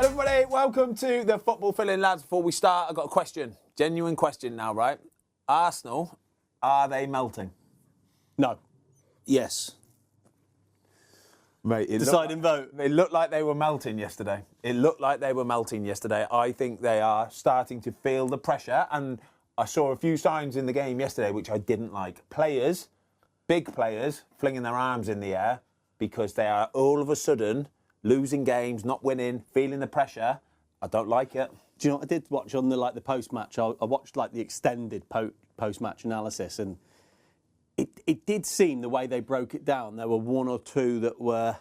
Everybody, welcome to the Football Filling, lads. Before we start, I've got a question. Genuine question now, right? Arsenal, are they melting? No. Yes. Mate, Deciding vote. It looked like they were melting yesterday. I think they are starting to feel the pressure, and I saw a few signs in the game yesterday which I didn't like. Players, big players, flinging their arms in the air because they are all of a sudden losing games, not winning, feeling the pressure. I don't like it. Do you know what I did watch on the post-match? I watched the extended post-match analysis, and it did seem the way they broke it down. There were one or two that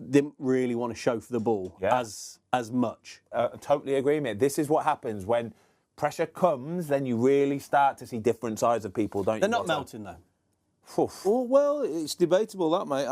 didn't really want to show for the ball as much. I totally agree, mate. This is what happens when pressure comes. Then you really start to see different sides of people, don't you? They're not melting though. Well, it's debatable, that, mate.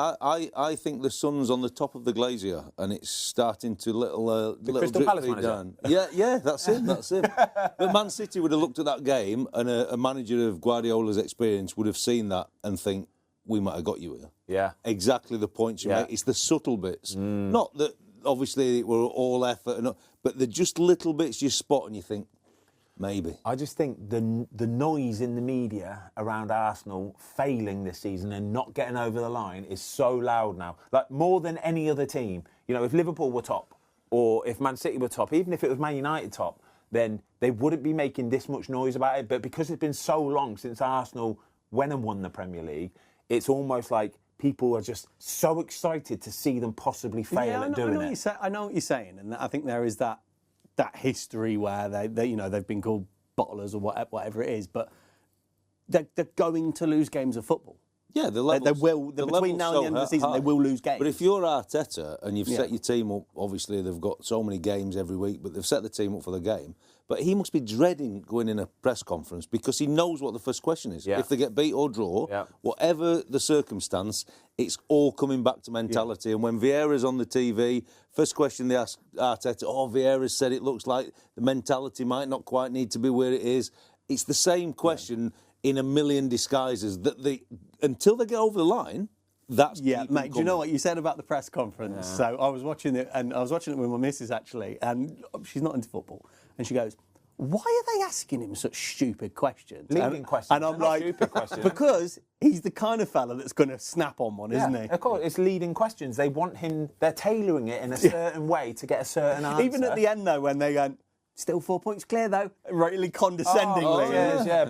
I think the sun's on the top of the glacier and it's starting to little Crystal drip Palace feed down. Yeah, that's him. But Man City would have looked at that game, and a manager of Guardiola's experience would have seen that and think, we might have got you here. Yeah. Exactly the points you make. It's the subtle bits. Not that, obviously, it were all effort, but the just little bits you spot and you think, maybe. I just think the noise in the media around Arsenal failing this season and not getting over the line is so loud now. Like, more than any other team. You know, if Liverpool were top, or if Man City were top, even if it was Man United top, then they wouldn't be making this much noise about it. But because it's been so long since Arsenal went and won the Premier League, it's almost like people are just so excited to see them possibly fail at doing it. I know what you're saying, and I think there is that history where they've been called bottlers or whatever it is, but they're going to lose games of football. Yeah, between now and the end of the season, they will lose games. But if you're Arteta and you've set your team up, obviously they've got so many games every week, but they've set the team up for the game. But he must be dreading going in a press conference because he knows what the first question is. Yeah. If they get beat or draw, whatever the circumstance, it's all coming back to mentality. And when Vieira's on the TV, first question they ask Arteta, Vieira said it looks like the mentality might not quite need to be where it is. It's the same question in a million disguises that until they get over the line, that's mate. Do you know what you said about the press conference? Yeah. So I was watching it, and I was watching it with my missus actually, and she's not into football, and she goes, "Why are they asking him such stupid questions?" Leading questions. And I'm like, stupid questions. Because he's the kind of fella that's going to snap on one, isn't he? Of course, it's leading questions. They want him. They're tailoring it in a certain way to get a certain answer. Even at the end though, when they go, "Still 4 points clear though," really condescendingly.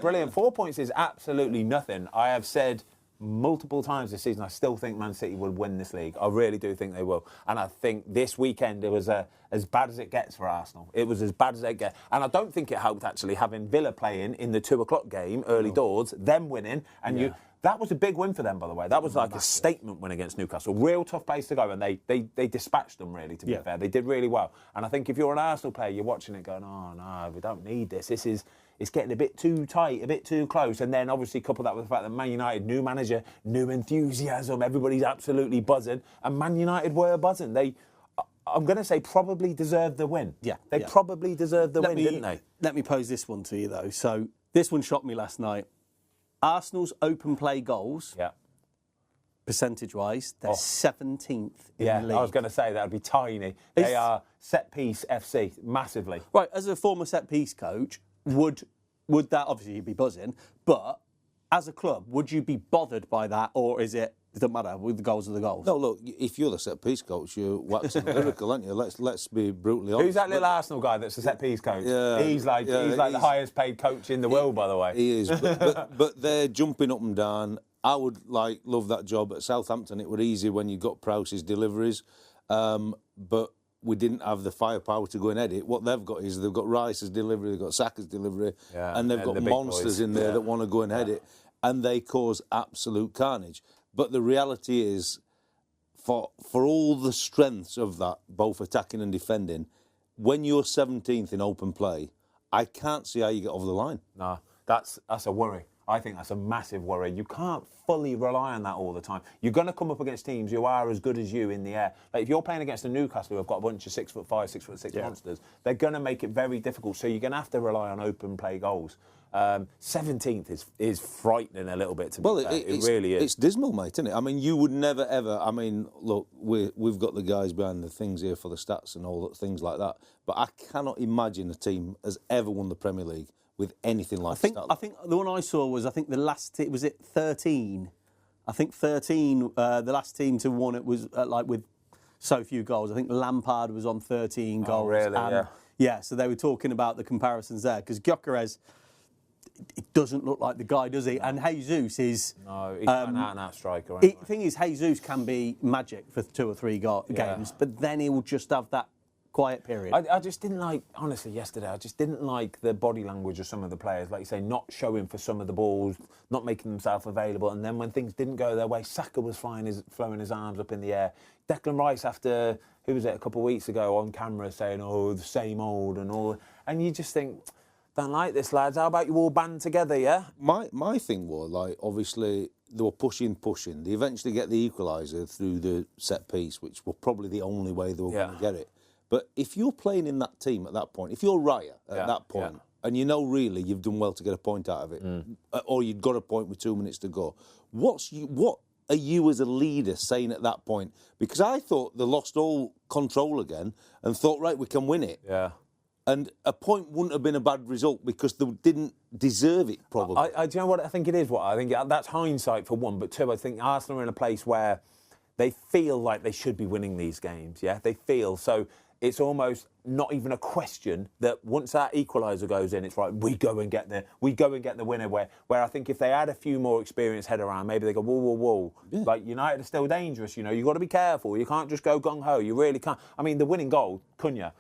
Brilliant. 4 points is absolutely nothing. I have said multiple times this season, I still think Man City will win this league. I really do think they will. And I think this weekend it was as bad as it gets for Arsenal. It was as bad as it gets. And I don't think it helped actually having Villa playing in the 2 o'clock game, early doors, them winning, and that was a big win for them, by the way. That was like a statement win against Newcastle. Real tough place to go, and they dispatched them, really, to be fair. They did really well. And I think if you're an Arsenal player, you're watching it going, oh, no, we don't need this. It's getting a bit too tight, a bit too close. And then, obviously, couple that with the fact that Man United, new manager, new enthusiasm, everybody's absolutely buzzing. And Man United were buzzing. I'm going to say, probably deserved the win. They probably deserved the win, didn't they? Let me pose this one to you, though. So, this one shocked me last night. Arsenal's open play goals, percentage-wise, they're 17th in the league. I was going to say that would be tiny. They are set-piece FC, massively. Right, as a former set-piece coach, would that, obviously you'd be buzzing, but as a club, would you be bothered by that, or is it doesn't matter, with the goals are the goals? No, look, if you're the set-piece coach, you're waxing lyrical, aren't you? Let's be brutally honest. Who's that little Arsenal guy that's the set-piece coach? Yeah, he's like the highest-paid coach in the world, by the way. He is, but they're jumping up and down. I would love that job at Southampton. It were easy when you got Prowse's deliveries, but we didn't have the firepower to go and edit. What they've got is they've got Rice's delivery, they've got Saka's delivery, and they've got monsters in there that want to go and edit, and they cause absolute carnage. But the reality is, for all the strengths of that, both attacking and defending, when you're 17th in open play, I can't see how you get over the line. No, that's a worry. I think that's a massive worry. You can't fully rely on that all the time. You're going to come up against teams who are as good as you in the air. Like if you're playing against a Newcastle who have got a bunch of 6'5", 6'6" monsters, they're going to make it very difficult. So you're going to have to rely on open play goals. 17th is frightening a little bit to me. It really is. It's dismal, mate, isn't it? I mean, you would never, ever... I mean, look, we've got the guys behind the things here for the stats and all things like that, but I cannot imagine a team has ever won the Premier League with anything like that. I think the one I saw was, the last... Was it 13? I think 13, the last team to win it was, with so few goals. I think Lampard was on 13 goals. Oh, really? And, yeah, so they were talking about the comparisons there, because Gyökeres... It doesn't look like the guy, does he? And Jesus is... No, he's not an out-and-out striker. The thing is, Jesus can be magic for 2 or 3 games, but then he will just have that quiet period. I just didn't like, honestly, yesterday, I just didn't like the body language of some of the players. Like you say, not showing for some of the balls, not making themselves available. And then when things didn't go their way, Saka was throwing his arms up in the air. Declan Rice, after, who was it, a couple of weeks ago on camera saying, the same old and all. And you just think... Don't like this, lads. How about you all band together, yeah? My thing was, like, obviously, they were pushing. They eventually get the equaliser through the set piece, which were probably the only way they were going to get it. But if you're playing in that team at that point, if you're Raya at that point, and you know really you've done well to get a point out of it, or you'd got a point with 2 minutes to go, what are you as a leader saying at that point? Because I thought they lost all control again and thought, right, we can win it. Yeah. And a point wouldn't have been a bad result because they didn't deserve it, probably. Do you know what I think it is? I think that's hindsight for one, but two, I think Arsenal are in a place where they feel like they should be winning these games, yeah? They feel. So it's almost not even a question that once that equaliser goes in, it's right, we go and get the winner. Where I think if they had a few more experienced head around, maybe they go, whoa. Yeah. Like, United are still dangerous, you've got to be careful. You can't just go gung-ho. You really can't. I mean, the winning goal, Cunha,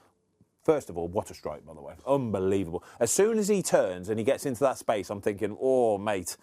first of all, what a strike, by the way. Unbelievable. As soon as he turns and he gets into that space, I'm thinking, mate,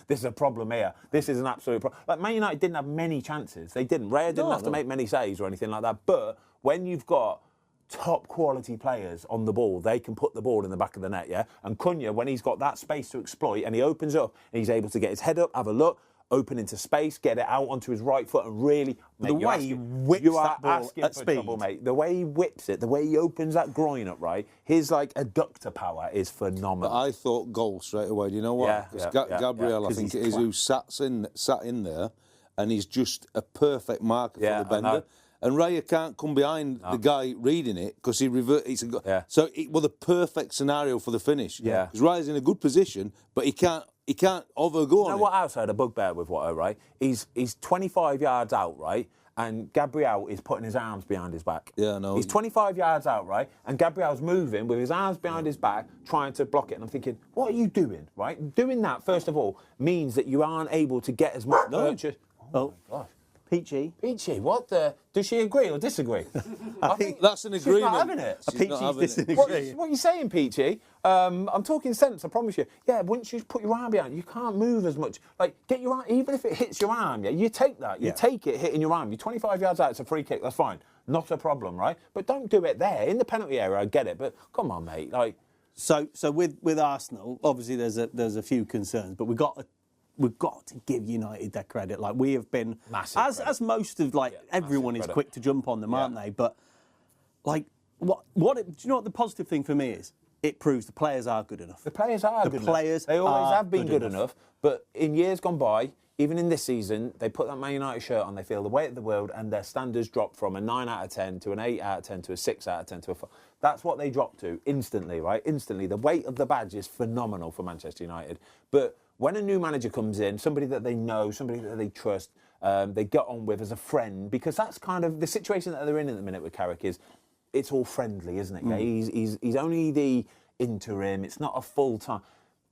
this is a problem here. This is an absolute problem. Like, Man United didn't have many chances. They didn't. Raya didn't have to make many saves or anything like that. But when you've got top quality players on the ball, they can put the ball in the back of the net, yeah? And Cunha, when he's got that space to exploit and he opens up and he's able to get his head up, have a look, open into space, get it out onto his right foot and really... The way he whips that ball at speed. Trouble, mate. The way he whips it, the way he opens that groin up, right? His, adductor power is phenomenal. But I thought goal straight away. Do you know what? Gabriel, I think it is, who sat in there and he's just a perfect marker for the bender. And Raya can't come behind the guy reading it because he reverts. So it was the perfect scenario for the finish. Yeah. Because Raya's in a good position, but he can't overgo on it. You know what else I had a bugbear with Watto, right? He's 25 yards out, right? And Gabriel is putting his arms behind his back. Yeah, I know. He's 25 yards out, right? And Gabriel's moving with his arms behind his back, trying to block it. And I'm thinking, what are you doing, right? Doing that, first of all, means that you aren't able to get as much purchase. Oh, gosh. Peachy, what the... Does she agree or disagree? I think that's an agreement. She's not having it. Peachy's disagreeing. What are you saying, Peachy? I'm talking sense, I promise you. Yeah, once you put your arm behind, you can't move as much. Like, get your arm, even if it hits your arm, you take that. You take it hitting your arm. You're 25 yards out, it's a free kick, that's fine. Not a problem, right? But don't do it there. In the penalty area, I get it, but come on, mate. So with Arsenal, obviously there's a few concerns, but we've got to give United their credit. Like, we have been, as most of everyone is quick to jump on them, aren't they? But do you know what the positive thing for me is? It proves the players are good enough. The players are good enough. They always have been good enough. But in years gone by, even in this season, they put that Man United shirt on, they feel the weight of the world, and their standards drop from a 9 out of 10 to an 8 out of 10 to a 6 out of 10 to a 4. That's what they drop to instantly, right? Instantly. The weight of the badge is phenomenal for Manchester United. But when a new manager comes in, somebody that they know, somebody that they trust, they get on with as a friend, because that's kind of the situation that they're in at the minute with Carrick is it's all friendly, isn't it? Yeah, he's only the interim. It's not a full-time.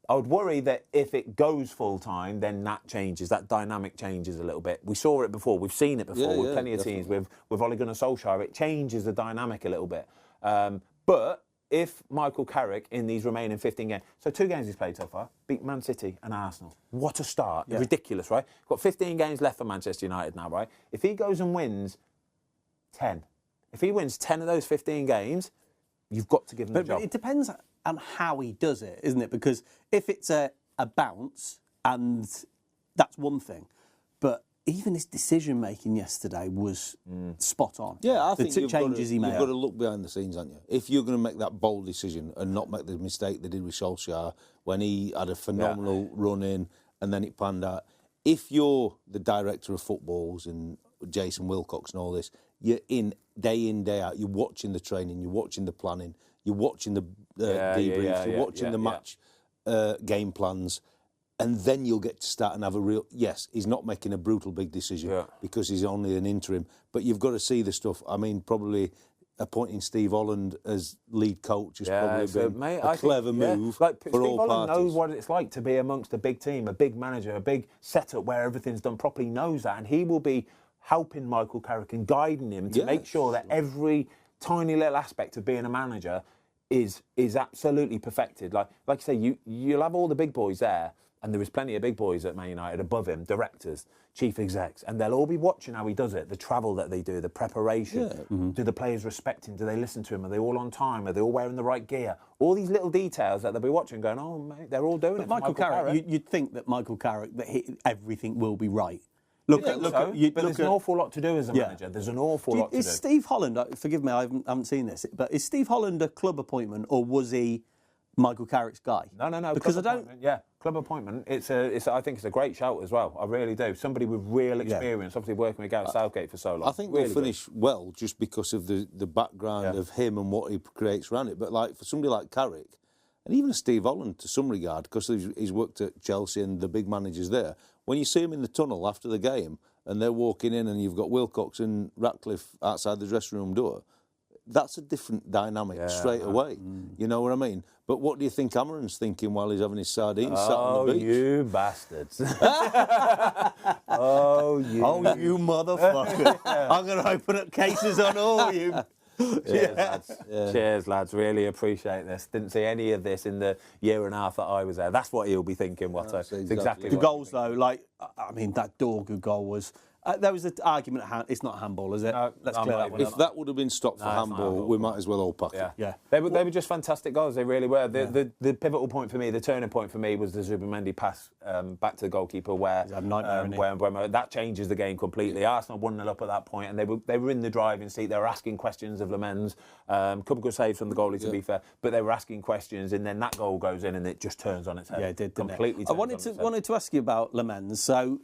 I would worry that if it goes full-time, then that changes, that dynamic changes a little bit. We saw it before. We've seen it before with plenty of teams. With Ole Gunnar Solskjaer, it changes the dynamic a little bit. But if Michael Carrick in these remaining 15 games, so 2 games he's played so far, beat Man City and Arsenal. What a start. Yeah. Ridiculous, right? Got 15 games left for Manchester United now, right? If he goes and wins 10, if he wins 10 of those 15 games, you've got to give him the job. But it depends on how he does it, isn't it? Because if it's a a bounce, and that's one thing. But even his decision making yesterday was spot on. Yeah, I think the changes he made. You've got to look behind the scenes, haven't you? If you're going to make that bold decision and not make the mistake they did with Solskjaer when he had a phenomenal run in and then it panned out. If you're the director of footballs and Jason Wilcox and all this, you're in, day out, you're watching the training, you're watching the planning, you're watching the debriefs, you're watching the match game plans, and then you'll get to start and have a real... Yes, he's not making a brutal big decision because he's only an interim, but you've got to see the stuff. I mean, probably appointing Steve Holland as lead coach has probably been a clever move like, for Steve all Holland parties. knows what it's like to be amongst a big team, a big manager, a big setup where everything's done properly, knows that, and he will be helping Michael Carrick and guiding him to make sure that every tiny little aspect of being a manager is absolutely perfected. Like you say, you'll have all the big boys there, and there is plenty of big boys at Man United above him, directors, chief execs, and they'll all be watching how he does it, the travel that they do, the preparation. Do the players respect him? Do they listen to him? Are they all on time? Are they all wearing the right gear? All these little details that they'll be watching going, oh, mate, they're all doing it. Michael Carrick, you'd think that Michael Carrick, everything will be right. But there's an awful lot to do as a manager. There's an awful lot to do. Is Steve Holland, forgive me, I haven't seen this, but is Steve Holland a club appointment or was he Michael Carrick's guy? No. Because club appointment. I think it's a great shout as well. I really do. Somebody with real experience, obviously working with Gareth Southgate for so long. I think we'll finish well just because of the background of him and what he creates around it. But like for somebody like Carrick, and even Steve Holland to some regard, because he's worked at Chelsea and the big managers there, when you see him in the tunnel after the game and they're walking in and you've got Wilcox and Ratcliffe outside the dressing room door, that's a different dynamic straight away. You know what I mean? But what do you think Amaran's thinking while he's having his sardines sat on the beach? You bastards. you motherfucker. I'm going to open up cases on all you. Cheers, lads. Really appreciate this. Didn't see any of this in the year and a half that I was there. That's what he'll be thinking, Watto. It's exactly the what goals, though, I mean, that Dorgu goal was... there was an argument, it's not handball, is it? No, let's clear that one up. If that would have been stopped for handball, we might as well all pack it. Yeah. They were just fantastic goals. They really were. The pivotal point for me, the turning point for me, was the Zubimendi pass back to the goalkeeper where that changes the game completely. Arsenal 1-0 up at that point, and they were in the driving seat. They were asking questions of Lemens. Couple good saves from the goalie, to be fair, but they were asking questions, and then that goal goes in, and it just turns on its head. Yeah, it did. Completely. I wanted to ask you about Lemens. So.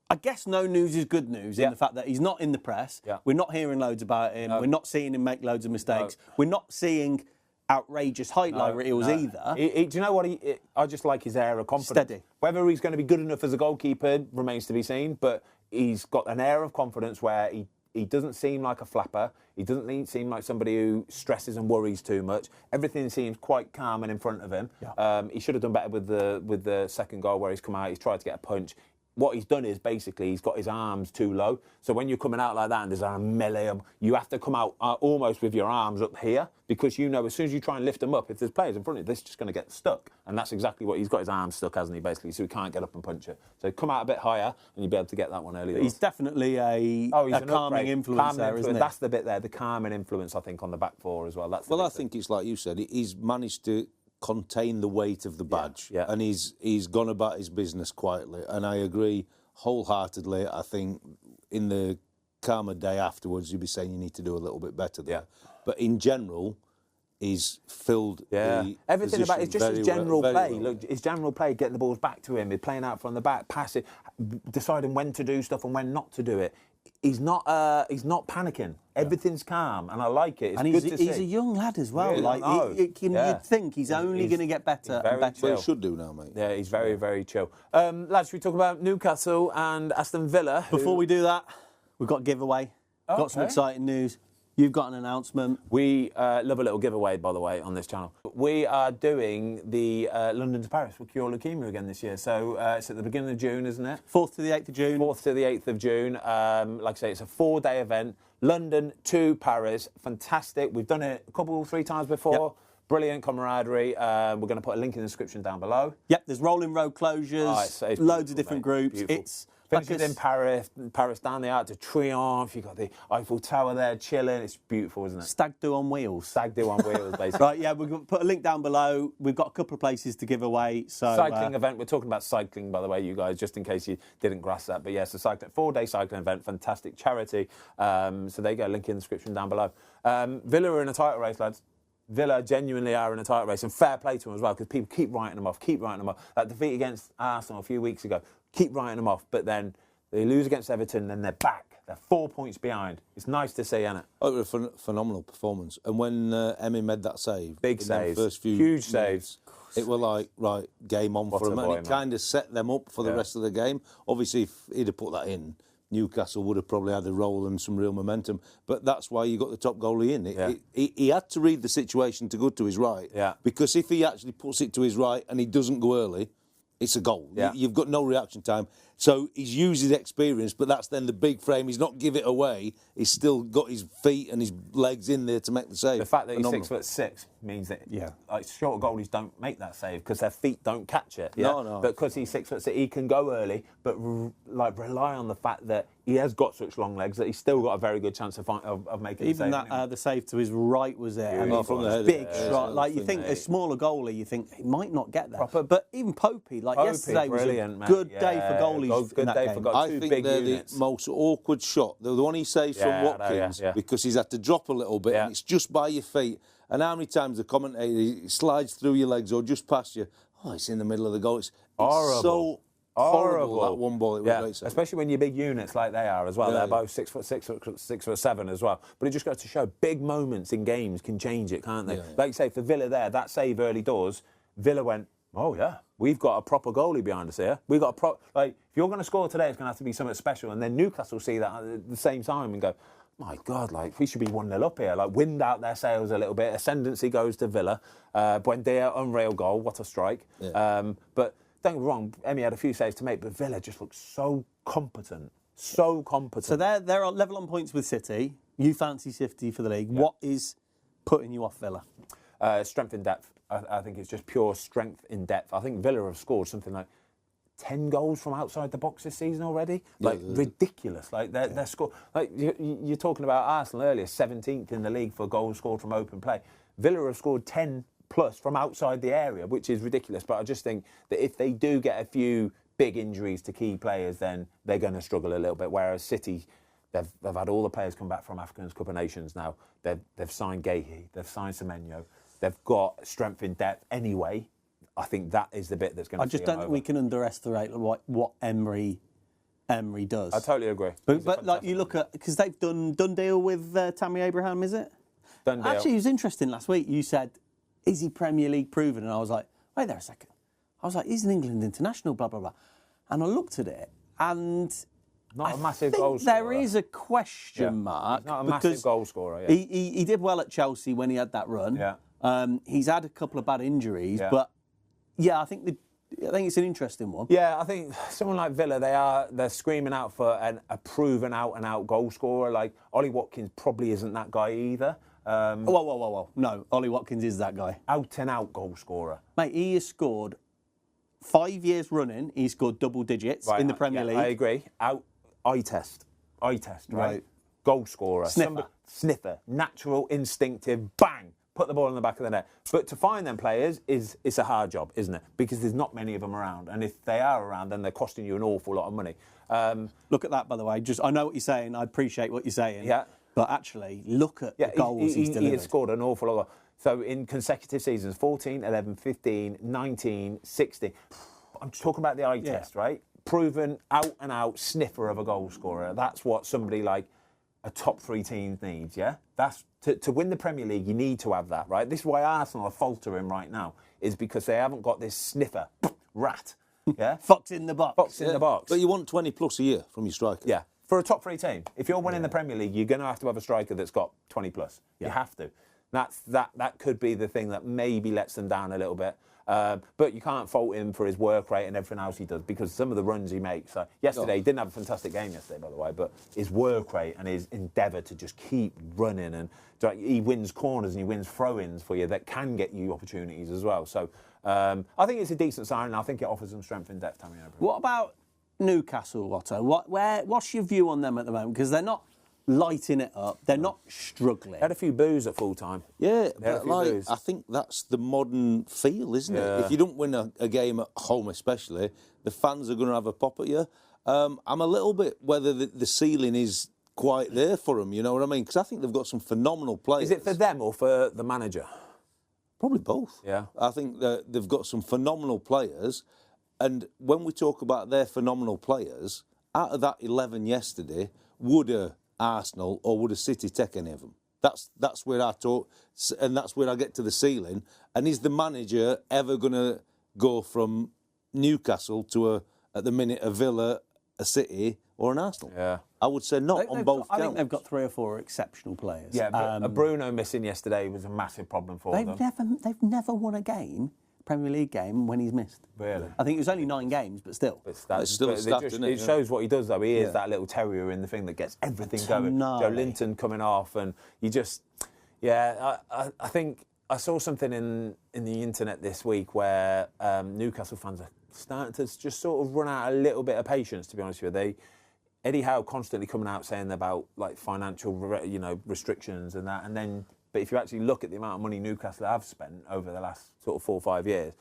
I guess no news is good news in the fact that he's not in the press. Yeah. We're not hearing loads about him. No. We're not seeing him make loads of mistakes. No. We're not seeing outrageous highlight reels either. Do you know what? I just like his air of confidence. Steady. Whether he's going to be good enough as a goalkeeper remains to be seen, but he's got an air of confidence where he doesn't seem like a flapper. He doesn't seem like somebody who stresses and worries too much. Everything seems quite calm and in front of him. Yeah. He should have done better with the second goal where he's come out. He's tried to get a punch. What he's done is basically he's got his arms too low. So when you're coming out like that and there's a melee, you have to come out almost with your arms up here because you know as soon as you try and lift them up, if there's players in front of you, this is just going to get stuck. And that's exactly what he's got his arms stuck, hasn't he, basically, so he can't get up and punch it. So come out a bit higher and you'll be able to get that one early. He's definitely a calming influence there, isn't he? That's the bit there, the calming influence, I think, on the back four as well. I think it's like you said, he's managed to contain the weight of the badge and he's gone about his business quietly. And I agree wholeheartedly. I think in the calmer day afterwards, you'd be saying you need to do a little bit better there. Yeah. But in general, he's filled the everything about it's just his general play. Well. Look, his general play, getting the balls back to him, he's playing out from the back, passing, deciding when to do stuff and when not to do it. He's not panicking. Everything's calm, and I like it. It's and good to see. He's a young lad as well. Really? You'd think he's only going to get better and better. Well, he should do now, mate. Yeah, he's very, very chill. Lads, should we talk about Newcastle and Aston Villa? Before we do that, we've got a giveaway. Got some exciting news. You've got an announcement. We love a little giveaway, by the way, on this channel. We are doing the London to Paris with Cure Leukemia again this year. So it's at the beginning of June, isn't it? 4th to the 8th of June. 4th to the 8th of June. Like I say, it's a 4-day event. London to Paris. Fantastic. We've done it 3 times before. Yep. Brilliant camaraderie. We're going to put a link in the description down below. Yep, there's rolling road closures, loads of different groups. Beautiful. It's Finishes in Paris, down the Arc de Triomphe. You've got the Eiffel Tower there chilling. It's beautiful, isn't it? Stag do on wheels. Stag do on wheels, basically. Right, yeah, we've put a link down below. We've got a couple of places to give away. So cycling event. We're talking about cycling, by the way, you guys, just in case you didn't grasp that. But yes, a 4-day cycling event, fantastic charity. So there you go, link in the description down below. Villa are in a title race, lads. Villa genuinely are in a title race, and fair play to them as well, because people keep writing them off. That defeat against Arsenal a few weeks ago, keep writing them off, but then they lose against Everton, then they're back. They're 4 points behind. It's nice to see, isn't it? Oh, it was a phenomenal performance. And when Emi made that save, big saves, first few huge saves, it was like, right, game on for them. And it kind of set them up for the rest of the game. Obviously, if he'd have put that in, Newcastle would have probably had a roll and some real momentum. But that's why you got the top goalie in. He had to read the situation to go to his right. Yeah. Because if he actually puts it to his right and he doesn't go early, it's a goal. Yeah. You've got no reaction time. So he's used his experience, but that's then the big frame. He's not give it away. He's still got his feet and his legs in there to make the save. The fact that Phenomenal. he's 6'6" means that like short goalies don't make that save because their feet don't catch it. Yeah? No. But because he's 6'6", he can go early, but rely on the fact that he has got such long legs that he's still got a very good chance of making even the save. that the save to his right was there. I mean, from the head, big shot. Like you think a smaller goalie, you think he might not get there. But even Popey, yesterday was a good day for goalies. Good day for goalies. I think they're the most awkward shot. The one he saves from Watkins because he's had to drop a little bit and it's just by your feet. And how many times the commentator slides through your legs or just past you? Oh, it's in the middle of the goal. It's horrible. So horrible, that one ball. It was great save. Especially when you're big units like they are as well. They're both 6'6", 6'7" as well. But it just goes to show big moments in games can change it, can't they? Like you say, for Villa there, that save early doors, Villa went, oh, yeah, we've got a proper goalie behind us here. We've got if you're going to score today, it's going to have to be something special. And then Newcastle see that at the same time and go, my God, we should be 1-0 up here. Wind out their sails a little bit. Ascendancy goes to Villa. Buendia, unreal goal. What a strike. Yeah. But don't get me wrong, Emi had a few saves to make, but Villa just looks so competent. So competent. So they're level on points with City. You fancy City for the league. Yeah. What is putting you off Villa? Strength in depth. I think it's just pure strength in depth. I think Villa have scored something like 10 goals from outside the box this season already. Ridiculous. They're score. You're talking about Arsenal earlier, 17th in the league for goals scored from open play. Villa have scored 10 plus from outside the area, which is ridiculous. But I just think that if they do get a few big injuries to key players, then they're going to struggle a little bit. Whereas City, they've had all the players come back from Africa's Cup of Nations now. They've signed Guehi, they've signed Semenyo. They've got strength in depth anyway. I think that is the bit that's going to. I just don't think we can underestimate what Emery does. I totally agree. But you look at, because they've done deal with Tammy Abraham, is it? Done deal. Actually, it was interesting last week. You said, "Is he Premier League proven?" And I was like, "Wait there a second." I was like, "He's an England international." Blah blah blah. And I looked at it, and not a massive goal scorer. There is a question mark. He's not a massive goal scorer. Yeah. He did well at Chelsea when he had that run. Yeah. He's had a couple of bad injuries, but I think it's an interesting one. Yeah, I think someone like Villa, they're screaming out for a proven out-and-out goal scorer. Like Ollie Watkins probably isn't that guy either. Whoa. No, Ollie Watkins is that guy. Out-and-out goal scorer. Mate, he has scored 5 years running. He's scored double digits in the Premier League. I agree. Eye test, right? Goal scorer. Sniffer. Natural, instinctive, bang. Put the ball in the back of the net. But to find them players it's a hard job, isn't it? Because there's not many of them around. And if they are around, then they're costing you an awful lot of money. Look at that, by the way. I know what you're saying. I appreciate what you're saying. Yeah. But actually, look at the goals he's delivered. He has scored an awful lot. So in consecutive seasons, 14, 11, 15, 19, 16. I'm just talking about the eye test, right? Proven out-and-out sniffer of a goal scorer. That's what somebody like a top 3 team needs, yeah? That's to win the Premier League, you need to have that, right? This is why Arsenal are faltering right now, is because they haven't got this sniffer rat, yeah? Fox in the box. In the box. But you want 20 plus a year from your striker. Yeah. For a top 3 team. If you're winning the Premier League, you're going to have a striker that's got 20 plus. You have to. That could be the thing that maybe lets them down a little bit. But you can't fault him for his work rate and everything else he does, because some of the runs he makes. Yesterday, he didn't have a fantastic game yesterday, by the way, but his work rate and his endeavour to just keep running, and he wins corners and he wins throw-ins for you that can get you opportunities as well. So I think it's a decent sign, and I think it offers them strength in depth. What about Newcastle, Watto, what's your view on them at the moment? Because they're not lighting it up. They're not struggling. Had a few boos at full time. Yeah, but I think that's the modern feel, isn't it? If you don't win a game at home, especially, the fans are going to have a pop at you. I'm a little bit whether the ceiling is quite there for them. You know what I mean? Because I think they've got some phenomenal players. Is it for them or for the manager? Probably both. Yeah. I think that they've got some phenomenal players, and when we talk about their phenomenal players, out of that 11 yesterday, would a Arsenal or would a City take any of them? That's where I talk, and that's where I get to the ceiling. And is the manager ever going to go from Newcastle to at the minute a Villa, a City, or an Arsenal? Yeah. I would say not on both. I think they've got 3 or 4 exceptional players. Yeah, but a Bruno missing yesterday was a massive problem for them. They've never won a game, Premier League game, when he's missed. Really? I think it was only 9 games, but still. It's still a stat, isn't it? It shows what he does, though. He is that little terrier in the thing that gets everything going. Joe Linton coming off, and you just... Yeah, I think I saw something in the internet this week where Newcastle fans are starting to just sort of run out a little bit of patience, to be honest with you. Eddie Howe constantly coming out saying about like financial, restrictions and that, and then, but if you actually look at the amount of money Newcastle have spent over the last sort of 4 or 5 years,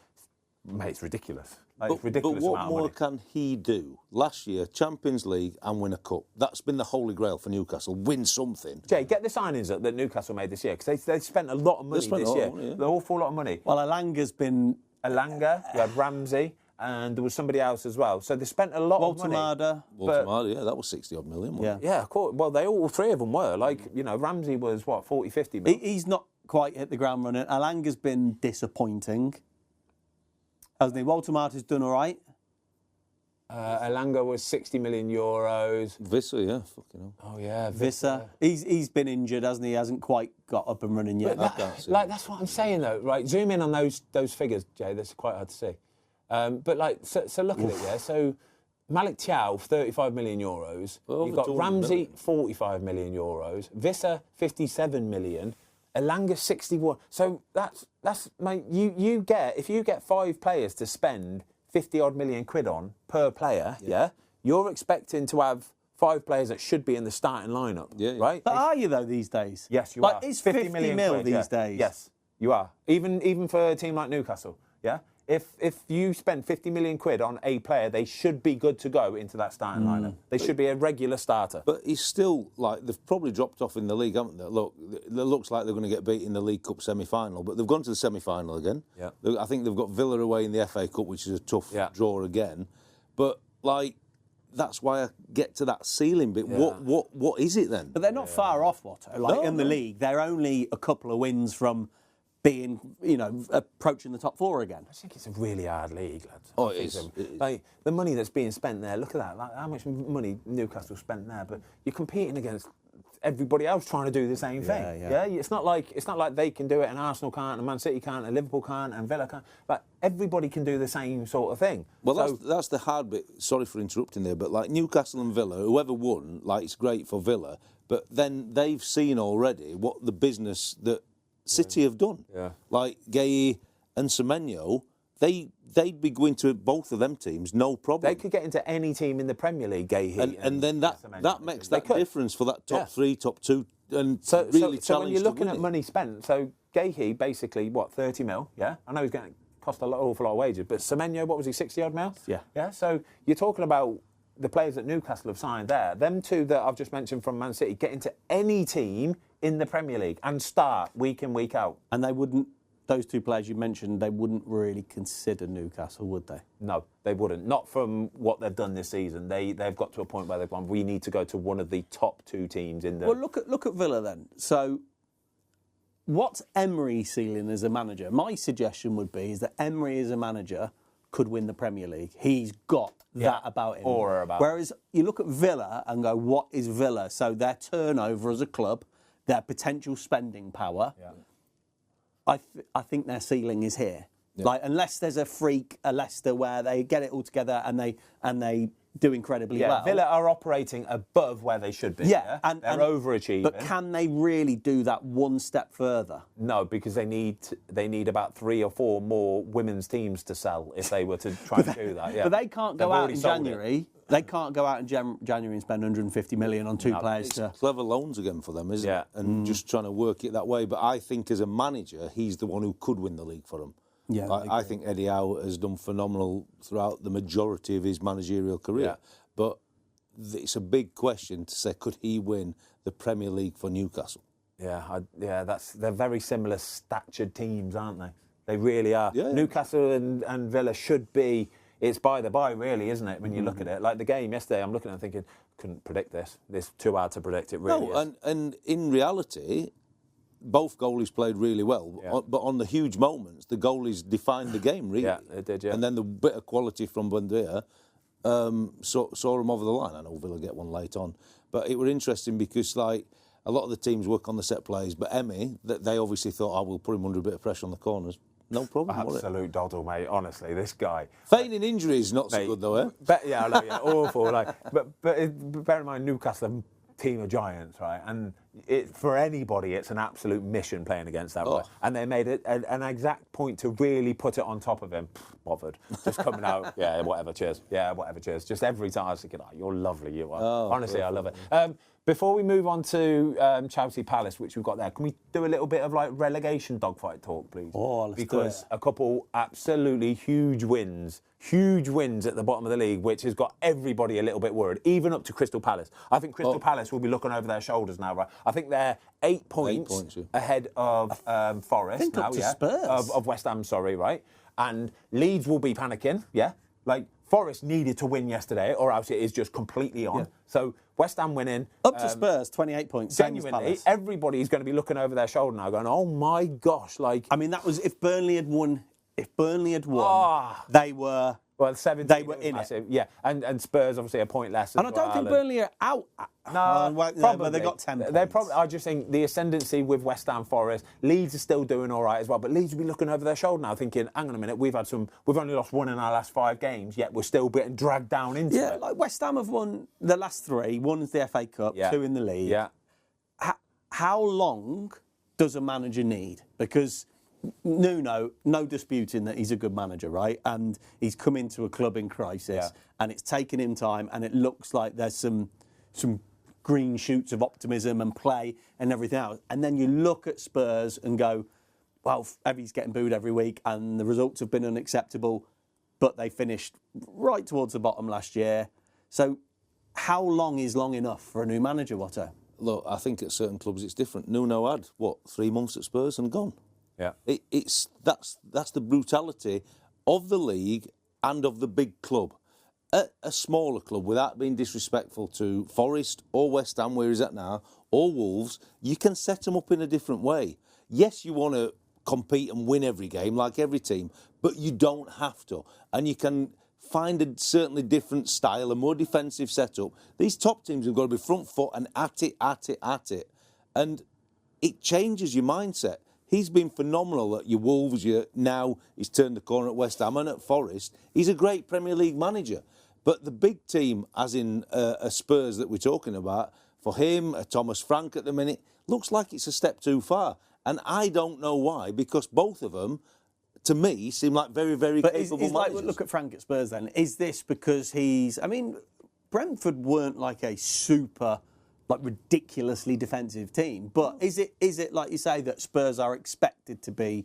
mate, it's ridiculous. It's ridiculous. But what more can he do? Last year, Champions League and win a cup. That's been the holy grail for Newcastle. Win something. Jay, get the signings up that Newcastle made this year, because they spent a lot of money this year. An awful lot of money. Well, Alanga's been... Alanga, you had Ramsey, and there was somebody else as well. So they spent a lot of money. Walter, yeah, that was 60-odd million, wasn't it? Yeah, of course. Well, all 3 of them were. Like, Ramsey was, 40, 50 million? He's not quite hit the ground running. Alanga's been disappointing. Hasn't he? Walter Martin's done all right. Alanga was 60 million euros. Visser, yeah, fucking hell. Oh, yeah, Visser. He's been injured, hasn't he? He hasn't quite got up and running yet. That's what I'm saying, though, right? Zoom in on those figures, Jay. That's quite hard to see. But so look at it, yeah. So Malik Thiaw, 35 million euros. You've got Ramsey, 45 million euros. Visser, 57 million. Elanga, 61. So that's mate. You get, if you get 5 players to spend 50-odd million quid on per player, yeah, you're expecting to have 5 players that should be in the starting lineup, right? But are you though these days? Yes, you are. It's 50 mil quid, these days. Yes, you are. Even for a team like Newcastle, yeah. If you spend 50 million quid on a player, they should be good to go into that starting lineup. They should be a regular starter. But he's still, they've probably dropped off in the league, haven't they? Look, it looks like they're going to get beat in the League Cup semi-final, but they've gone to the semi-final again. Yeah. I think they've got Villa away in the FA Cup, which is a tough draw again. But, that's why I get to that ceiling bit. Yeah. What is it then? But they're not far off, Watto. In the league, they're only a couple of wins from being, approaching the top 4 again. I think it's a really hard league, lads. Oh, it is. The money that's being spent there, look at that. How much money Newcastle spent there, but you're competing against everybody else trying to do the same thing. Yeah. It's not like they can do it, and Arsenal can't, and Man City can't, and Liverpool can't, and Villa can't. But everybody can do the same sort of thing. Well, that's the hard bit. Sorry for interrupting there, but Newcastle and Villa, whoever won, it's great for Villa. But then they've seen already what the business that City have done. Yeah. Like Guehi and Semenyo, they'd be going to both of them teams, no problem. They could get into any team in the Premier League, Guehi. And then that makes that difference for that top 3, top 2, and so really so when you're looking at money spent, so Guehi basically, 30 mil, yeah? I know he's going to cost an awful lot of wages, but Semenyo, what was he, 60-odd mil? Yeah. Yeah, so you're talking about the players that Newcastle have signed there. Them 2 that I've just mentioned from Man City get into any team in the Premier League and start week in, week out. And they wouldn't, those 2 players you mentioned, they wouldn't really consider Newcastle, would they? No, they wouldn't. Not from what they've done this season. They've got to a point where they've gone, we need to go to one of the top 2 teams in the... Well, look at Villa then. So, what's Emery's ceiling as a manager? My suggestion would be is that Emery as a manager could win the Premier League. He's got that about him. Whereas you look at Villa and go, what is Villa? So their turnover as a club, their potential spending power, I think their ceiling is here. Yeah. Unless there's a freak, a Leicester where they get it all together and they do incredibly well. Villa are operating above where they should be. Yeah, and they're overachieving. But can they really do that one step further? No, because they need about 3 or 4 more women's teams to sell if they were to try and do that. Yeah. But they can't go out in January. They can't go out in January and spend 150 million on 2 players. It's clever loans again for them, isn't it? And just trying to work it that way. But I think as a manager, he's the one who could win the league for them. Yeah, I think Eddie Howe has done phenomenal throughout the majority of his managerial career. Yeah. But it's a big question to say, could he win the Premier League for Newcastle? They're very similar statured teams, aren't they? They really are. Yeah. Newcastle and Villa should be. It's by the by, really, isn't it? When you look at it, like the game yesterday, I'm looking at it thinking, couldn't predict this. This too hard to predict. It really is. And in reality, both goalies played really well, but on the huge moments, the goalies defined the game, really. Yeah, they did, yeah. And then the bit of quality from Buendia saw them over the line. I know Villa get one late on. But it were interesting because, like, a lot of the teams work on the set plays, but Emmy, they obviously thought, we'll put him under a bit of pressure on the corners. No problem, Absolute doddle, mate. Honestly, this guy. Feigning injury is not so good, though, eh? I know, awful. But bear in mind, Newcastle team of giants, right? And for anybody, it's an absolute mission playing against that boy. And they made it an exact point to really put it on top of him. Bothered. Just coming out, whatever, cheers. Yeah, whatever, cheers. Just every time I was thinking, you're lovely, you are. Honestly, I love it. Before we move on to Chelsea Palace, which we've got there, can we do a little bit of relegation dogfight talk, please? Let's because do it. A couple absolutely huge wins at the bottom of the league, which has got everybody a little bit worried, even up to Crystal Palace. I think Crystal Palace will be looking over their shoulders now, right? I think they're 8 points ahead of Forest. I think now, up to Spurs. Of West Ham, sorry, right? And Leeds will be panicking, Forest needed to win yesterday, or else it is just completely on. Yeah. So West Ham winning. Up to Spurs, 28 points. Genuinely, everybody's going to be looking over their shoulder now, going, "Oh my gosh!" I mean, that was if Burnley had won. If Burnley had won, they were. Well, 17. They were in massive. It. Yeah, and Spurs obviously a point less. And I don't think Burnley are out. Probably they got 10 points. They're probably. I just think the ascendancy with West Ham, Forest, Leeds are still doing all right as well. But Leeds will be looking over their shoulder now, thinking, "Hang on a minute, we've only lost 1 in our last 5 games, yet we're still getting dragged down into it." Yeah, like West Ham have won the last 3. One's the FA Cup, 2 in the league. Yeah. How long does a manager need? Because Nuno, no disputing that he's a good manager, right? And he's come into a club in crisis, and it's taken him time, and it looks like there's some green shoots of optimism and play and everything else. And then you look at Spurs and go, well, Evie's getting booed every week, and the results have been unacceptable, but they finished right towards the bottom last year. So how long is long enough for a new manager, Watto? Look, I think at certain clubs it's different. Nuno had, 3 months at Spurs and gone. Yeah, that's the brutality of the league and of the big club. At a smaller club, without being disrespectful to Forest or West Ham, where he's at now, or Wolves, you can set them up in a different way. Yes, you want to compete and win every game, like every team, but you don't have to. And you can find a certainly different style, a more defensive setup. These top teams have got to be front foot and at it. And it changes your mindset. He's been phenomenal at your Wolves. He's turned the corner at West Ham and at Forest. He's a great Premier League manager. But the big team, as in a Spurs that we're talking about, for him, a Thomas Frank at the minute, looks like it's a step too far. And I don't know why, because both of them, to me, seem like very, very capable managers. Look at Frank at Spurs then. Is this because Brentford weren't like a super, ridiculously defensive team, but is it like you say that Spurs are expected to be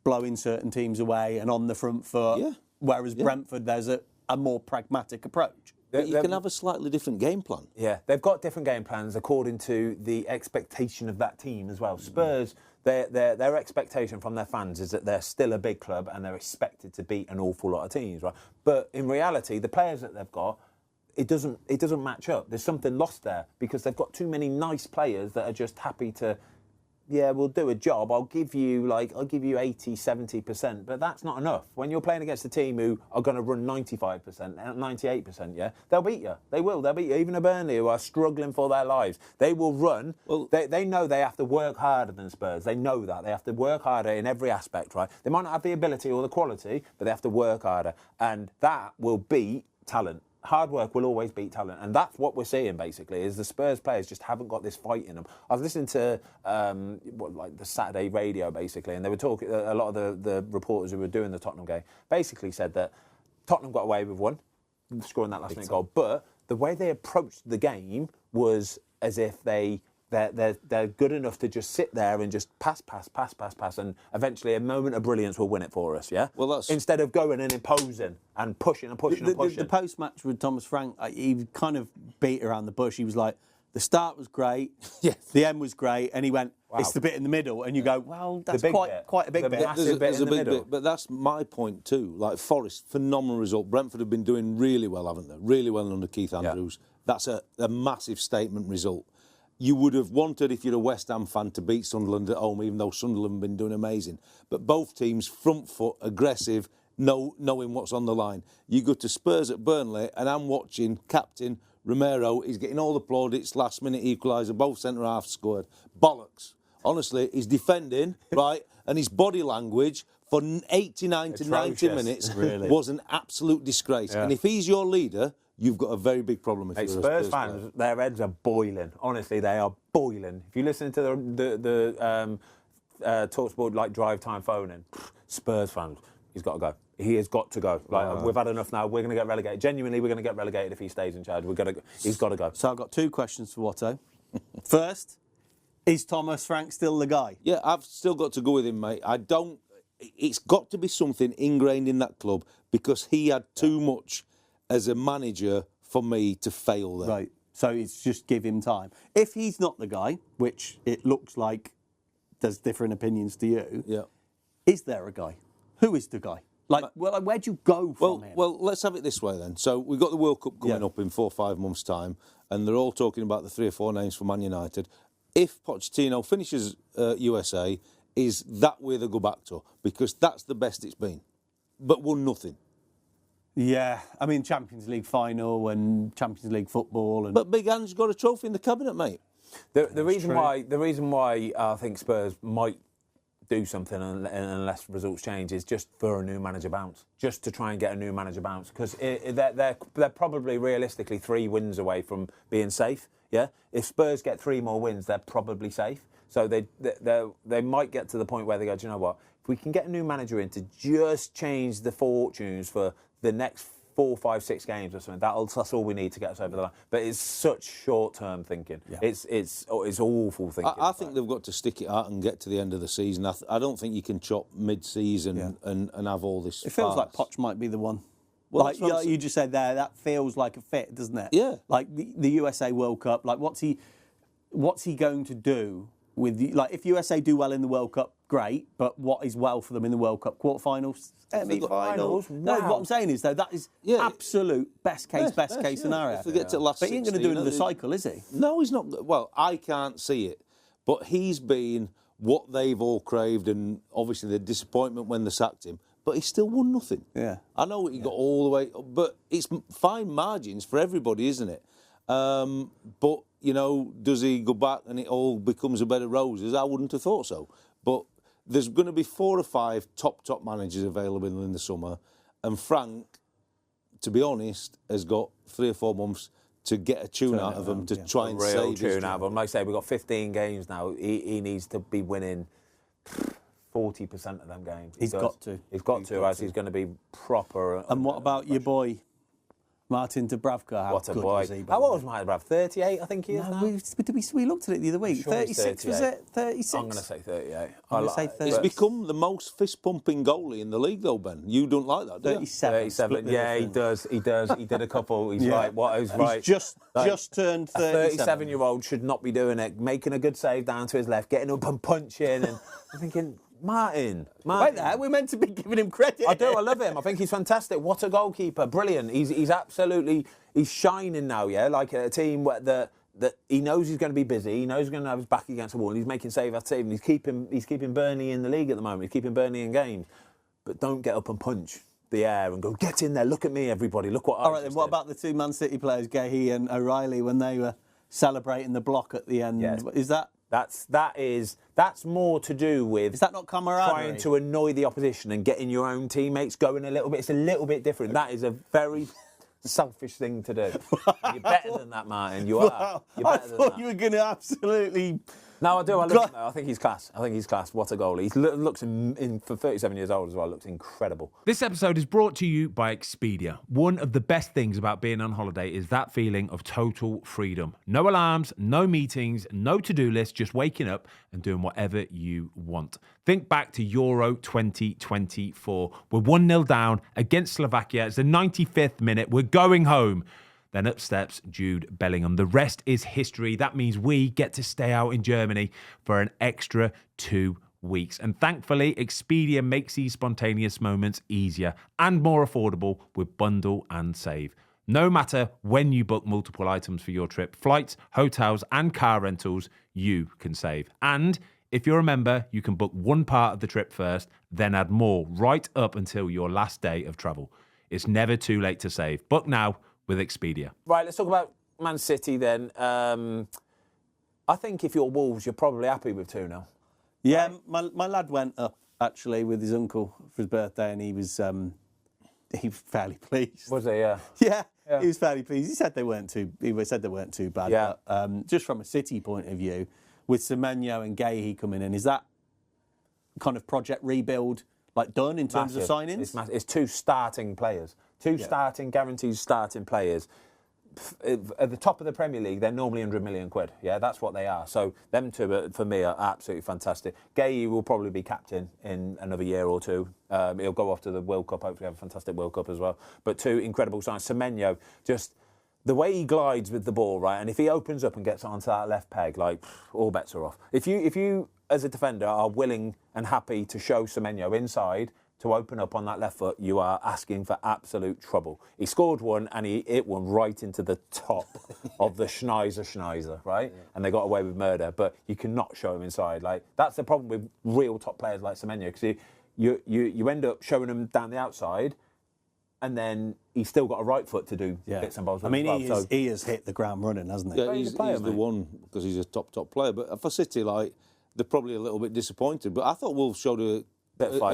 blowing certain teams away and on the front foot, whereas Brentford there's a more pragmatic approach? But you can have a slightly different game plan. Yeah, they've got different game plans according to the expectation of that team as well. Spurs, their expectation from their fans is that they're still a big club and they're expected to beat an awful lot of teams, right? But in reality, the players that they've got, it doesn't match up. There's something lost there because they've got too many nice players that are just happy to, we'll do a job. I'll give you 80, 70%, but that's not enough. When you're playing against a team who are going to run 95%, 98%, they'll beat you. They will. They'll beat you. Even a Burnley who are struggling for their lives, they will run. Well, they know they have to work harder than Spurs. They know that. They have to work harder in every aspect, right? They might not have the ability or the quality, but they have to work harder. And that will beat talent. hard work will always beat talent, and that's what we're seeing basically. Is the Spurs players just haven't got this fight in them. I was listening to the Saturday radio basically, and they were talking. A lot of the reporters who were doing the Tottenham game basically said that Tottenham got away with one, scoring that last minute goal, but the way they approached the game was as if they're good enough to just sit there and just pass, and eventually a moment of brilliance will win it for us, yeah? Well, that's... Instead of going and imposing and pushing. The post-match with Thomas Frank, he kind of beat around the bush. He was like, the start was great, the end was great, and he went, it's the bit in the middle, and you go, well, that's quite a big bit. There's a big bit, but that's my point too. Like Forest, phenomenal result. Brentford have been doing really well, haven't they? Really well under Keith Andrews. Yeah. That's a massive statement result. You would have wanted, if you're a West Ham fan, to beat Sunderland at home, even though Sunderland have been doing amazing. But both teams, front foot, aggressive, knowing what's on the line. You go to Spurs at Burnley, and I'm watching captain Romero. He's getting all the plaudits, last-minute equaliser, both centre-halves scored. Bollocks. Honestly, he's defending, right, and his body language for 89 to 90 minutes was an absolute disgrace. Yeah. And if he's your leader... You've got a very big problem if you're Spurs fans. Their heads are boiling. Honestly, they are boiling. If you listen to the TalkSport drive time phone-in, Spurs fans, he's got to go. He has got to go. We've had enough now. We're going to get relegated. Genuinely, we're going to get relegated if he stays in charge. He's got to go. So I've got 2 questions for Watto. First, is Thomas Frank still the guy? Yeah, I've still got to go with him, mate. It's got to be something ingrained in that club because he had too much as a manager for me to fail there. Right. So it's just give him time. If he's not the guy, which it looks like there's different opinions to you, is there a guy? Who is the guy? Where'd you go from him? Well, let's have it this way then. So we've got the World Cup coming up in 4 or 5 months' time, and they're all talking about the 3 or 4 names for Man United. If Pochettino finishes USA, is that where they go back to? Because that's the best it's been, but won nothing. Yeah, I mean Champions League final and Champions League football, but Big An's got a trophy in the cabinet, mate. The reason why I think Spurs might do something unless results change is just for a new manager bounce, just to try and get a new manager bounce, because they're probably realistically 3 wins away from being safe. Yeah, if Spurs get 3 more wins, they're probably safe. So they might get to the point where they go, do you know what? If we can get a new manager in to just change the fortunes for the next 4, 5, 6 games or something, that's all we need to get us over the line. But it's such short-term thinking. Yeah. It's awful thinking. I think they've got to stick it out and get to the end of the season. I don't think you can chop mid-season and have all this. It feels like Poch might be the one. Well, you just said there, that feels like a fit, doesn't it? Yeah. Like the USA World Cup. Like what's he going to do with if USA do well in the World Cup? Great, but what is well for them in the World Cup? Quarterfinals, semi-finals? Wow. No, what I'm saying is, though, that is absolute best case scenario. If they get to last but he ain't going to do another cycle, is he? No, he's not. Well, I can't see it. But he's been what they've all craved, and obviously the disappointment when they sacked him. But he still won nothing. Yeah. I know he got all the way, but it's fine margins for everybody, isn't it? But, does he go back and it all becomes a bed of roses? I wouldn't have thought so. But there's going to be 4 or 5 top managers available in the summer, and Frank, to be honest, has got 3 or 4 months to get a tune out of them to try and save his tune out of them. Like I say, we've got 15 games now. He needs to be winning 40% of them games. He's got to. He's got to, as he's going to be proper. And what about your boy, Martin Dubravka? What a boy. How old was Martin Dubravka? 38, I think he is now? We looked at it the other week. 36, was it? 36? I'm going to say 38. I'm going to say 30. He's become the most fist-pumping goalie in the league, though, Ben. You don't like that, do you? 37. Yeah, he does. He did a couple. He's right. He's right. He's just turned 37. A 37-year-old should not be doing it, making a good save down to his left, getting up and punching, and I'm thinking... Martin. Wait there, we're meant to be giving him credit. I love him. I think he's fantastic. What a goalkeeper. Brilliant. He's absolutely, he's shining now, yeah, like a team that he knows he's going to be busy, he knows he's going to have his back against the wall, and he's making save after save, and he's keeping Burnley in the league at the moment, he's keeping Burnley in games. But don't get up and punch the air and go, get in there, look at me, everybody, look what I All right, then, what about the 2 Man City players, Guehi and O'Reilly, when they were celebrating the block at the end? Yes. Is that... That's more to do with... Is that not camaraderie? Trying to annoy the opposition and getting your own teammates going a little bit. It's a little bit different. That is a very selfish thing to do. You're better than that, Martin. You are. You're I better than thought that. you were going to absolutely... No, I do. I love him, though. I think he's class. What a goal. He looks, for 37 years old as well, looks incredible. This episode is brought to you by Expedia. One of the best things about being on holiday is that feeling of total freedom. No alarms, no meetings, no to-do list, just waking up and doing whatever you want. Think back to Euro 2024. We're 1-0 down against Slovakia. It's the 95th minute. We're going home. Then up steps Jude Bellingham. The rest is history. That means we get to stay out in Germany for an extra 2 weeks. And thankfully, Expedia makes these spontaneous moments easier and more affordable with Bundle and Save. No matter when you book multiple items for your trip, flights, hotels, and car rentals, you can save. And if you're a member, you can book one part of the trip first, then add more right up until your last day of travel. It's never too late to save. Book now with Expedia. Right, let's talk about Man City then. I think if you're Wolves, you're probably happy with 2-0. Yeah, my lad went up, actually, with his uncle for his birthday, and he was fairly pleased. Was he, yeah? Yeah, he was fairly pleased. He said they weren't too bad. Yeah. But, just from a City point of view, with Semenyo and Guehi coming in, is that kind of project rebuild done in terms of signings? It's 2 starting players. Guaranteed starting players. At the top of the Premier League, they're normally 100 million quid. Yeah, that's what they are. So them 2, for me, are absolutely fantastic. Guehi will probably be captain in another year or 2. He'll go off to the World Cup, hopefully have a fantastic World Cup as well. But 2 incredible signs. Semenyo, just the way he glides with the ball, right? And if he opens up and gets onto that left peg, all bets are off. If you, as a defender, are willing and happy to show Semenyo inside to open up on that left foot, you are asking for absolute trouble. He scored one and he hit one right into the top of the Schneiser, right? Yeah. And they got away with murder, but you cannot show him inside. That's the problem with real top players like Semenyo, because you end up showing him down the outside, and then he's still got a right foot to do bits and bobs with. I mean, he has hit the ground running, hasn't he? Yeah, he's the one, because he's a top player. But for City, they're probably a little bit disappointed. But I thought Wolves showed a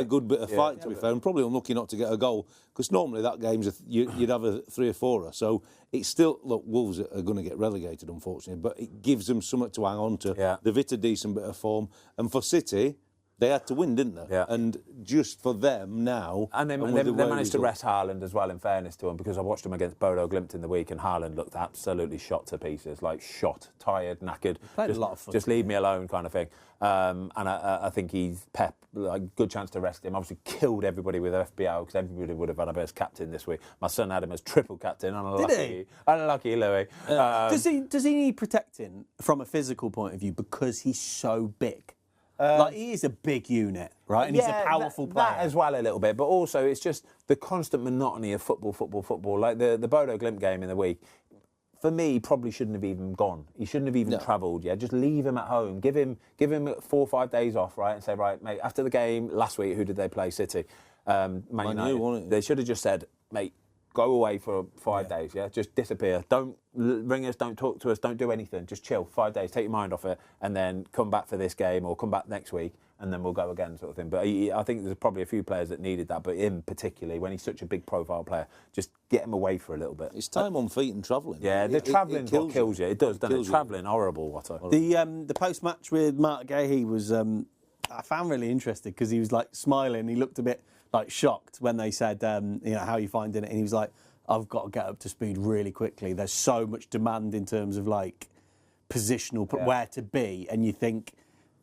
good bit of fight, to be fair, and probably unlucky not to get a goal, because normally that game's you'd have a 3 or 4. So it's still, look, Wolves are going to get relegated, unfortunately, but it gives them something to hang on to. Yeah. They've hit a decent bit of form, and for City, they had to win, didn't they? Yeah. And just for them now... And they managed to rest Haaland as well, in fairness to him, because I watched him against Bodo Glimt in the week, and Haaland looked absolutely shot to pieces, tired, knackered. Played a lot of fun. Just leave me alone kind of thing. And I think he's good chance to rest him. Obviously killed everybody with FBL, because everybody would have had a best captain this week. My son had him as triple captain. Unlucky Louis. Does he need protecting from a physical point of view because he's so big? He is a big unit, right? And he's a powerful player. That as well a little bit, but also it's just the constant monotony of football. Like the Bodo Glimt game in the week, for me, probably shouldn't have even gone. He shouldn't have even travelled. Yeah, just leave him at home. Give him 4 or 5 days off, right? And say, right, mate. After the game last week, who did they play? City, Man United. They should have just said, mate, go away for 5 days. Yeah, just disappear. Don't ring us. Don't talk to us. Don't do anything. Just chill. 5 days. Take your mind off it, and then come back for this game or come back next week, and then we'll go again, sort of thing. But I think there's probably a few players that needed that, but him particularly, when he's such a big profile player, just get him away for a little bit. It's time on feet and travelling. Yeah, the travelling's what kills you. It does, doesn't it? Travelling, horrible, Watto. The post-match with Marc Guehi was, I found really interesting, because he was smiling. He looked a bit shocked when they said, how are you finding it? And he was like, I've got to get up to speed really quickly. There's so much demand in terms of positional, where to be, and you think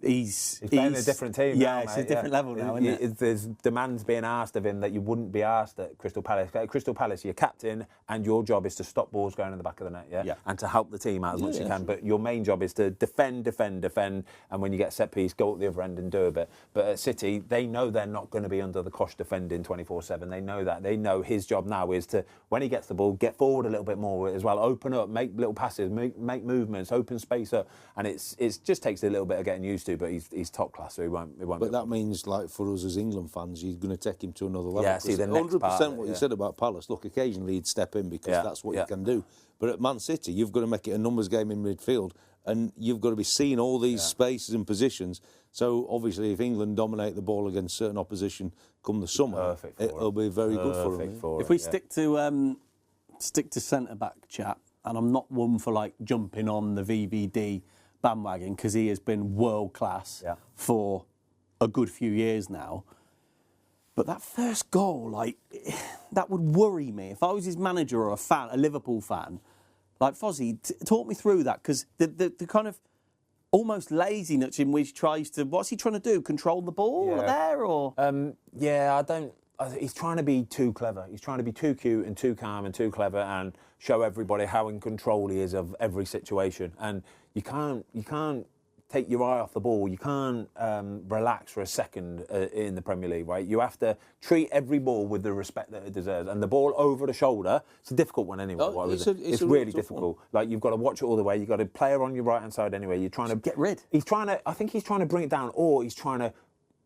he's playing a different team. Yeah, now, it's a different level now, isn't it? There's demands being asked of him that you wouldn't be asked at Crystal Palace. At Crystal Palace, you're captain, and your job is to stop balls going in the back of the net, and to help the team out as much as you can. But your main job is to defend, and when you get set piece, go up the other end and do a bit. But at City, they know they're not going to be under the cosh defending 24/7. They know that. They know his job now is to, when he gets the ball, get forward a little bit more as well, open up, make little passes, make movements, open space up, and it just takes a little bit of getting used to. But he's top class, so he won't. But that means, for us as England fans, you're going to take him to another level. Yeah, see the next 100% what you said about Palace. Look, occasionally he'd step in because that's what you can do. But at Man City, you've got to make it a numbers game in midfield, and you've got to be seeing all these spaces and positions. So obviously, if England dominate the ball against certain opposition come the summer, it'll be very good for them. If we stick to stick to centre-back chat, and I'm not one for like jumping on the VVD bandwagon because he has been world-class for a good few years now. But that first goal, like, that would worry me. If I was his manager or a Liverpool fan, like, Fozzie, talk me through that, because the kind of almost laziness in which he tries to... What's he trying to do? Control the ball there, or...? He's trying to be too clever. He's trying to be too cute and too calm and too clever and show everybody how in control he is of every situation. And you can't take your eye off the ball. You can't relax for a second in the Premier League, right? You have to treat every ball with the respect that it deserves. And the ball over the shoulder, it's a difficult one anyway. It's really difficult. Like, you've got to watch it all the way. You've got a player on your right-hand side anyway. You're trying to... Get rid. I think he's trying to bring it down, or he's trying to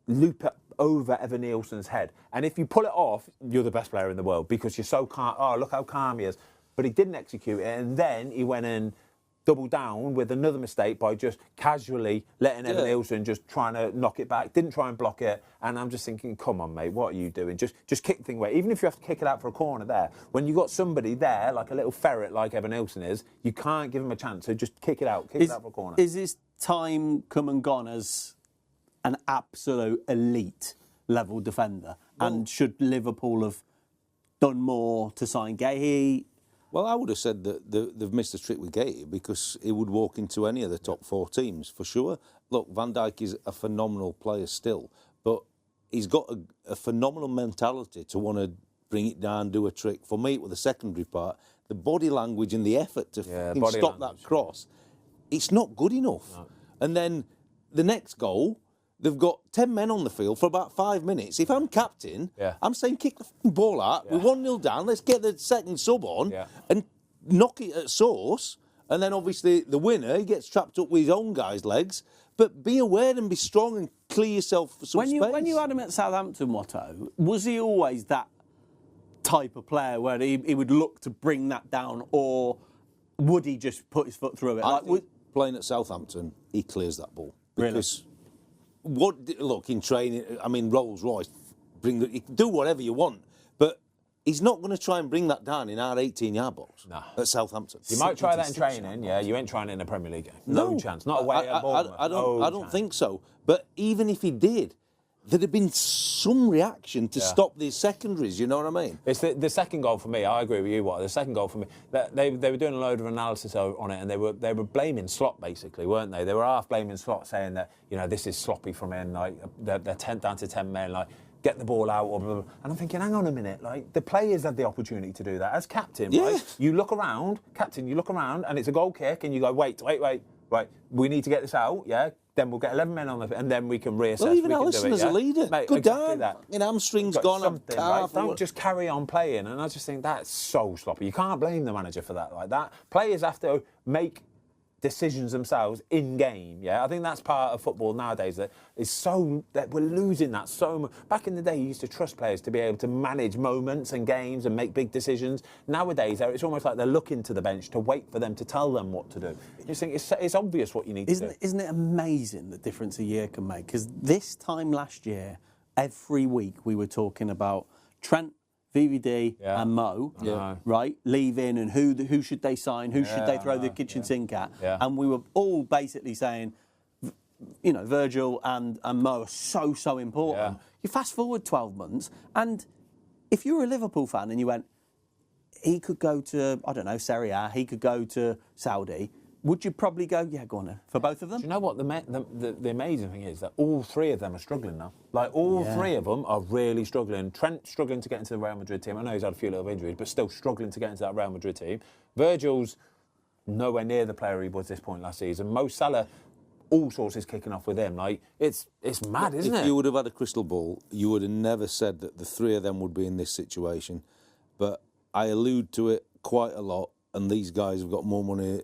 loop it over Evan Nielsen's head. And if you pull it off, you're the best player in the world because you're so calm. Oh, look how calm he is. But he didn't execute it. And then he went and doubled down with another mistake by just casually letting Evan Nielsen just trying to knock it back. Didn't try and block it. And I'm just thinking, come on, mate, what are you doing? Just kick the thing away. Even if you have to kick it out for a corner there, when you've got somebody there, like a little ferret like Evan Nielsen is, you can't give him a chance. So just kick it out. Kick it out for a corner. Is his time come and gone as an absolute elite level defender? And should Liverpool have done more to sign Guehi? Well, I would have said that they've missed a trick with Guehi because he would walk into any of the top 4 teams for sure. Look, Van Dijk is a phenomenal player still, but he's got a phenomenal mentality to want to bring it down, do a trick. For me, with the secondary part, the body language and the effort to stop that cross, it's not good enough. No. And then the next goal, they've got 10 men on the field for about 5 minutes. If I'm captain, I'm saying kick the ball out. We're 1-0 down. Let's get the second sub on and knock it at source. And then obviously the winner, he gets trapped up with his own guy's legs. But be aware and be strong and clear yourself for some space. When you had him at Southampton, Watto, was he always that type of player where he would look to bring that down, or would he just put his foot through it? I think playing at Southampton, he clears that ball. Because look, in training, I mean, Rolls-Royce, do whatever you want, but he's not going to try and bring that down in our 18-yard box at Southampton. You might try that in training, you ain't trying it in a Premier League game. No chance. Not away at Bournemouth. I don't think so. But even if he did, there'd have been some reaction to stop these secondaries, you know what I mean? It's the second goal for me. I agree with you, the second goal for me, they were doing a load of analysis on it, and they were blaming Slot, basically, weren't they? They were half blaming Slot, saying that, this is sloppy from him, like, they're down to 10 men, like, get the ball out, or blah, blah, blah. And I'm thinking, hang on a minute, like, the players had the opportunity to do that. As captain, right? You look around, and it's a goal kick, and you go, wait, we need to get this out, then we'll get 11 men on the... And then we can reassess. Well, even Alisson as a leader. Mate, good exactly down. Hamstrings gone. Right? Don't just carry on playing. And I just think that's so sloppy. You can't blame the manager for that like that. Players have to make decisions themselves in game. I think that's part of football nowadays that we're losing that so much. Back in the day, you used to trust players to be able to manage moments and games and make big decisions. Nowadays, it's almost like they're looking to the bench to wait for them to tell them what to do. You just think it's obvious what you need to do. Isn't it amazing the difference a year can make? Because this time last year, every week we were talking about Trent, VVD and Mo, right, leaving, and who should they sign, who should they throw the kitchen sink at, and we were all basically saying, Virgil and Mo are so important. You fast forward 12 months, and if you were a Liverpool fan and you went, he could go to, I don't know, Serie A, he could go to Saudi, would you probably go, go on then, for both of them? Do you know what the amazing thing is? That all 3 of them are struggling now. Like, all 3 of them are really struggling. Trent struggling to get into the Real Madrid team. I know he's had a few little injuries, but still struggling to get into that Real Madrid team. Virgil's nowhere near the player he was this point last season. Mo Salah, all sorts is kicking off with him. Like, it's mad, isn't it? If you would have had a crystal ball, you would have never said that the 3 of them would be in this situation. But I allude to it quite a lot, and these guys have got more money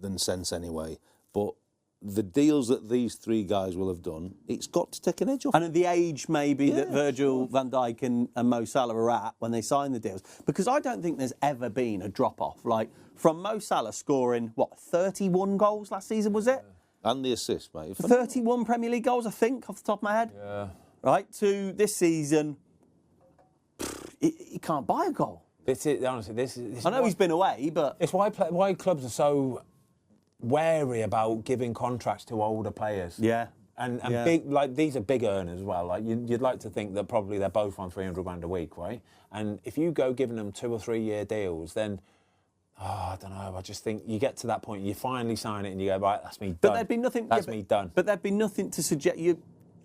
than sense anyway. But the deals that these 3 guys will have done, it's got to take an edge off. And at the age maybe that Virgil van Dijk and Mo Salah are at when they sign the deals. Because I don't think there's ever been a drop-off. Like, from Mo Salah scoring, 31 goals last season, was it? And the assist, mate. 31 Premier League goals, I think, off the top of my head. Right, to this season, he can't buy a goal. This is honestly. This is I know he's been away, but it's why clubs are so wary about giving contracts to older players. yeah. And big, like, these are big earners as well. Like, you'd like to think that probably they're both on 300 grand a week, right? And if you go giving them 2 or 3 year deals, then I don't know. I just think you get to that point, you finally sign it, and you go, right, that's me done. But there'd be nothing. That's me done. But there'd be nothing to suggest.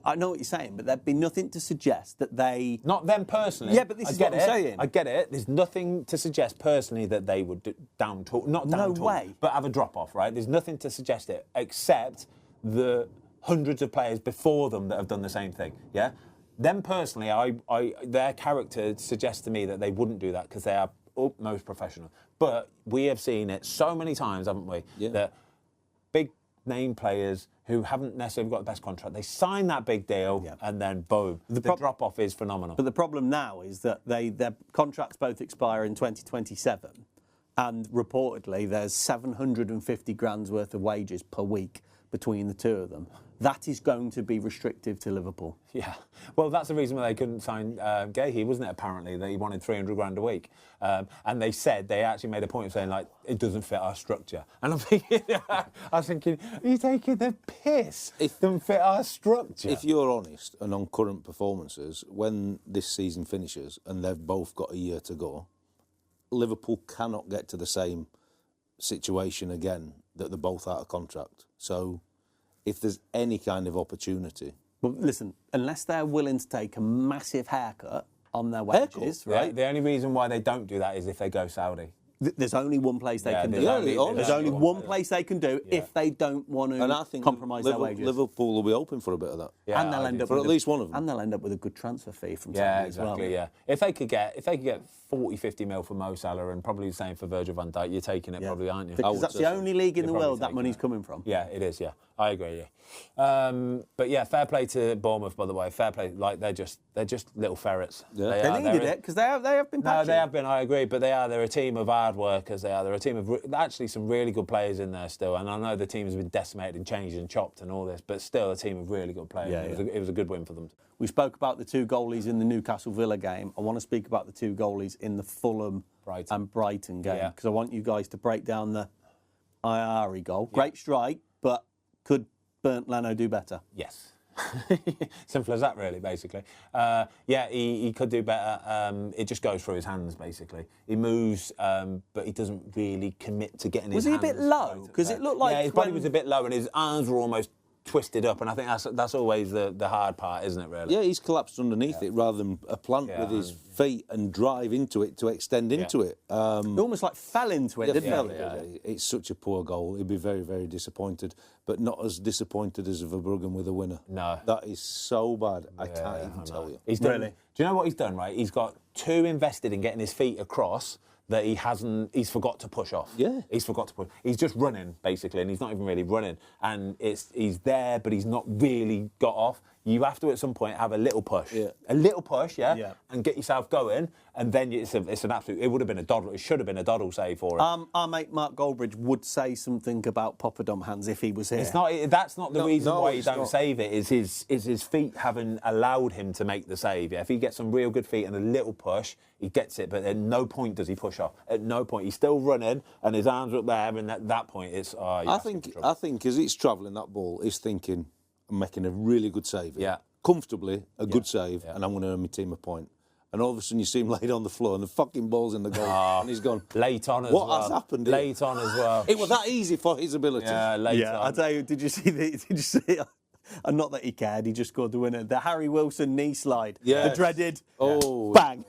I know what you're saying, but there'd be nothing to suggest that they. Not them personally. Yeah, but this is what I'm saying. I get it. There's nothing to suggest personally that they would down tool, not down tool, way. but have a drop off, right? There's nothing to suggest it except the hundreds of players before them that have done the same thing. Yeah, them personally, their character suggests to me that they wouldn't do that because they are utmost professional. But we have seen it so many times, haven't we? Yeah. That big name players who haven't necessarily got the best contract, they sign that big deal and then boom, the drop off is phenomenal. But the problem now is that their contracts both expire in 2027, and reportedly there's 750 grand's worth of wages per week between the two of them. That is going to be restrictive to Liverpool. Yeah. Well, that's the reason why they couldn't sign Guehi, wasn't it, apparently, that he wanted 300 grand a week. And they actually made a point of saying, like, it doesn't fit our structure. And I'm thinking, are you taking the piss? It doesn't fit our structure. If you're honest, and on current performances, when this season finishes and they've both got a year to go, Liverpool cannot get to the same situation again that they're both out of contract. So if there's any kind of opportunity. Well, listen, unless they're willing to take a massive haircut on their wages, right? Yeah, the only reason why they don't do that is if they go Saudi. There's only one place they can do. There's only one place they can do if they don't want to compromise their wages. Liverpool will be open for a bit of that. Yeah, and they'll end up for with at least one of them. And they'll end up with a good transfer fee from Saudi as well. Yeah, exactly. Yeah, if they could get 40, 50 mil for Mo Salah and probably the same for Virgil van Dijk, you're taking it probably, aren't you? Because that's the only league in the world that money's coming from. Yeah, it is. Yeah, I agree. Yeah, but yeah, fair play to Bournemouth, by the way. Fair play. Like they're just little ferrets. Yeah. They needed it because they have been patchy. No, they have been. I agree, but they're a team of hard workers. They're a team of actually some really good players in there still. And I know the team has been decimated and changed and chopped and all this, but still a team of really good players. Yeah, it was a good win for them. We spoke about the two goalies in the Newcastle Villa game. I want to speak about the two goalies in the Fulham and Brighton game because I want you guys to break down the Iari goal. Great strike, but could Bernd Leno do better? Yes. Simple as that, really, basically. He could do better. It just goes through his hands, basically. He moves, but he doesn't really commit to getting his hands. Was he a bit low? Because it looked like... Yeah, his body was a bit low and his arms were almost twisted up, and I think that's always the hard part, isn't it, really? Yeah, he's collapsed underneath it rather than a plant with his feet and drive into it to extend into it. He almost like fell into it, didn't he? It's such a poor goal. He'd be very, very disappointed, but not as disappointed as Verbruggen with a winner. No. That is so bad, I can't even tell you. He's done, do you know what he's done, right? He's got too invested in getting his feet across that he's forgot to push off. Yeah. He's forgot to push. He's just running, basically, and he's not even really running. And he's there, but he's not really got off. You have to, at some point, have a little push. Yeah. A little push, and get yourself going, and then it's an absolute... It would have been a doddle. It should have been a doddle save for him. Our mate Marc Goldbridge would say something about Poppadom hands if he was here. That's not the reason why he don't save it, is his feet haven't allowed him to make the save. Yeah? If he gets some real good feet and a little push, he gets it, but at no point does he push off. At no point. He's still running, and his arms are up there, and at that point, it's... I think as it's travelling, that ball, he's thinking, I'm making a really good save. Yeah. Comfortably, a good save, and I'm going to earn my team a point. And all of a sudden you see him laid on the floor and the fucking ball's in the goal and he's gone... Late on as well. What has happened here? Late on as well. It was that easy for his ability. Yeah, late on. I tell you, did you see and not that he cared, he just scored the winner. The Harry Wilson knee slide. Yeah. The dreaded bang.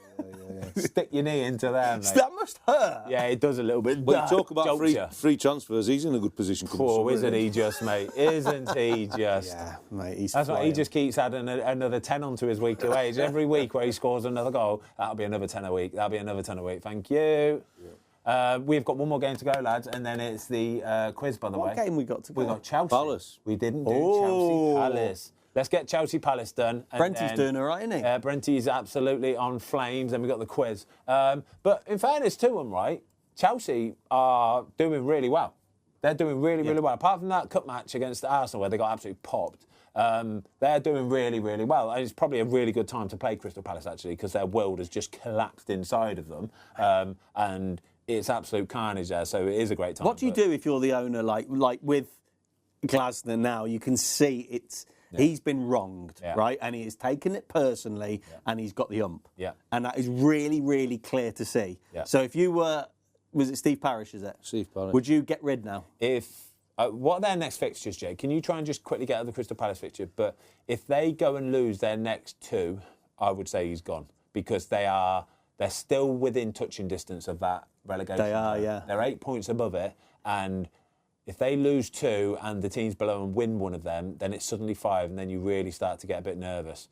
Stick your knee into them, mate. That must hurt. Yeah, it does a little bit. But you talk about free transfers, he's in a good position. Isn't he just, mate? Isn't he just? Yeah, mate, That's why he just keeps adding another 10 onto his weekly wage. Every week where he scores another goal, that'll be another 10 a week. That'll be another 10 a week. Thank you. Yeah. We've got one more game to go, lads, and then it's the quiz, by the way. What game we got to go? We got Chelsea. Palace. We didn't do Chelsea Palace. Let's get Chelsea Palace done. Brenty's doing all right, isn't he? Brenty's absolutely on flames. Then we've got the quiz. But in fairness to them, right, Chelsea are doing really well. They're doing really well. Apart from that cup match against Arsenal where they got absolutely popped, They're doing really, really well. And it's probably a really good time to play Crystal Palace, actually, because their world has just collapsed inside of them. And it's absolute carnage there, so it is a great time. What do you do if you're the owner, like with Glasner now? You can see he's been wronged, right? And he has taken it personally, and he's got the ump. Yeah. And that is really, really clear to see. Yeah. So if you were, was it Steve Parish, is it? Steve Parish. Would you get rid now? What are their next fixtures, Jay? Can you try and just quickly get out the Crystal Palace fixture? But if they go and lose their next 2, I would say he's gone, because they're still within touching distance of that relegation. They are, yeah. They're 8 points above it, and if they lose 2 and the teams below and win one of them, then it's suddenly 5, and then you really start to get a bit nervous.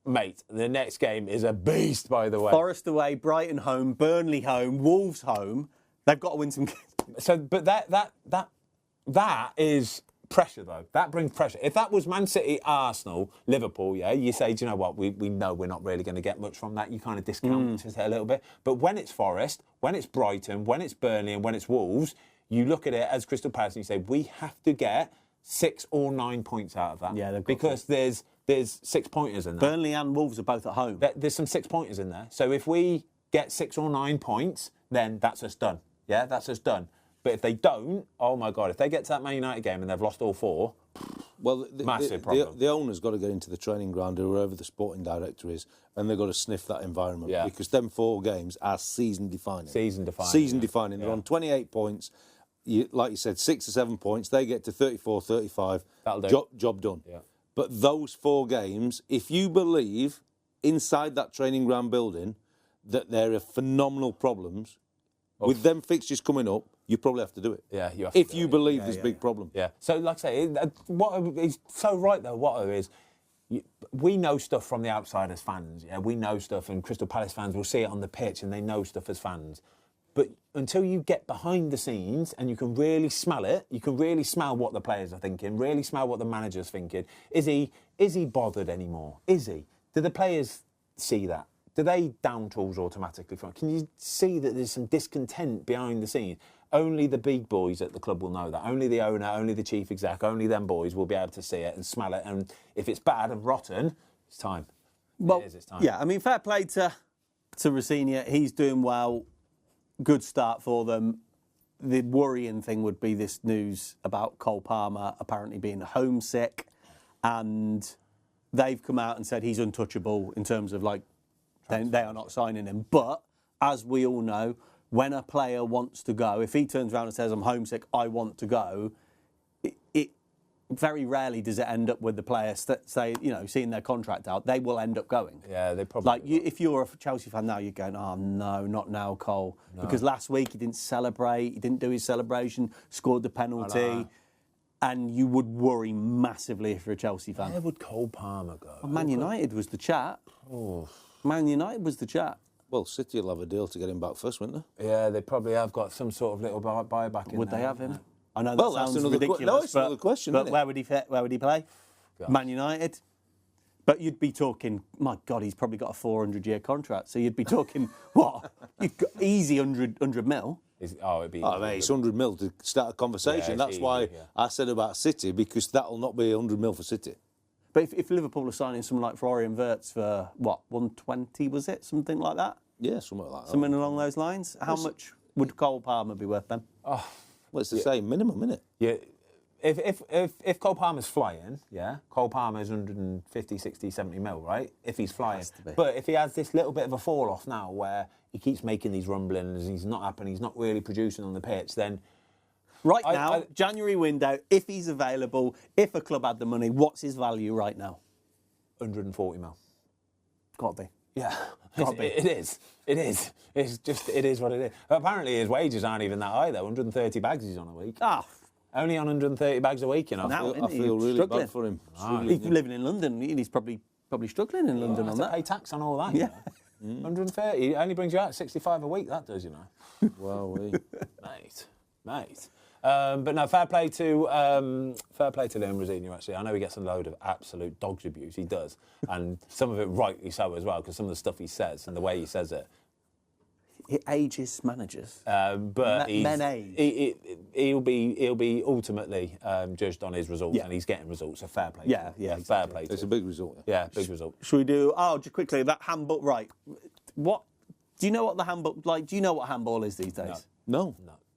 Mate, the next game is a beast, by the way. Forest away, Brighton home, Burnley home, Wolves home. They've got to win some games. So, but that is pressure, though. That brings pressure. If that was Man City, Arsenal, Liverpool, you say, do you know what, we know we're not really going to get much from that. You kind of discount it a little bit. But when it's Forest, when it's Brighton, when it's Burnley and when it's Wolves, you look at it as Crystal Palace and you say, we have to get 6 or 9 points out of that. Yeah, because there's 6-pointers in there. Burnley and Wolves are both at home. There's some 6-pointers in there. So if we get 6 or 9 points, then that's us done. Yeah, that's us done. But if they don't, oh my God, if they get to that Man United game and they've lost all 4, well, massive problem. The owner's got to get into the training ground or wherever the sporting director is, and they've got to sniff that environment. Yeah. Because them 4 games are season-defining. Season-defining. They're on 28 points. Like you said, 6 or 7 points. They get to 34, 35. That'll do. Job done. Yeah. But those 4 games, if you believe inside that training ground building that there are phenomenal problems, with them fixtures coming up, you probably have to do it. Yeah, you have if to you believe there's big problem. Yeah. So, like I say, Watto, he's so right though. Watto is, we know stuff from the outside as fans. Yeah, we know stuff, and Crystal Palace fans will see it on the pitch, and they know stuff as fans. But until you get behind the scenes and you can really smell it, you can really smell what the players are thinking, really smell what the manager's thinking. Is he bothered anymore? Is he? Do the players see that? Do they down tools automatically? Can you see that there's some discontent behind the scenes? Only the big boys at the club will know that. Only the owner, only the chief exec, only them boys will be able to see it and smell it. And if it's bad and rotten, it's time. Well, it's time. Yeah, I mean, fair play to Rosinha. He's doing well. Good start for them. The worrying thing would be this news about Cole Palmer apparently being homesick, and they've come out and said he's untouchable in terms of they are not signing him. But as we all know, when a player wants to go, if he turns around and says, I'm homesick, I want to go, it very rarely does it end up with the player seeing their contract out. They will end up going. Yeah, they probably if you're a Chelsea fan now, you're going, oh no, not now, Cole. No. Because last week he didn't celebrate, he didn't do his celebration, scored the penalty. And you would worry massively if you're a Chelsea fan. Where would Cole Palmer go? Well, Man United was the chat. Oh. Man United was the chat. Well, City will have a deal to get him back first, won't they? Yeah, they probably have got some sort of little buyback in Would there. they have him? I know that sounds ridiculous. No, it's another question, but isn't it? where would he fit? Where would he play? Gosh. Man United. But you'd be talking, my God, he's probably got a 400-year contract. So you'd be talking, what? You've got easy 100 mil. It'd be. Mate, it's 100 mil to start a conversation. Yeah, That's why I said about City, because that'll not be 100 mil for City. But if Liverpool are signing someone like Florian Wirtz for, 120, was it? Something like that? Yeah, something like that. Something along those lines? How much would Cole Palmer be worth then? Well, it's the same minimum, isn't it? Yeah. If Cole Palmer's flying, Cole Palmer's 150, 60, 70 mil, right? If he's flying. But if he has this little bit of a fall off now where he keeps making these rumblings, he's not happy, he's not really producing on the pitch, then... Right now, January window, if he's available, if a club had the money, what's his value right now? 140 mil. Got to be. Yeah, it is. It's just, it is what it is. Apparently his wages aren't even that high though. 130 bags he's on a week. Only on 130 bags a week, you know. I feel really bad for him. He's living in London. He's probably struggling in London on that. Pay tax on all that. Yeah. 130. It only brings you out 65 a week. That does, you know. Wow, mate. But no, fair play to Liam Rosinha, actually. I know he gets a load of absolute dog's abuse. He does. And some of it rightly so as well, because some of the stuff he says and the way he says it. It ages managers. But Men age. he'll be ultimately judged on his results, and he's getting results. So fair play. Yeah, fair play. It's a big result. Yeah, big result. Should we do? Oh, just quickly that handball. Right. What? Do you know what the handball? Like, do you know what handball is these days? No.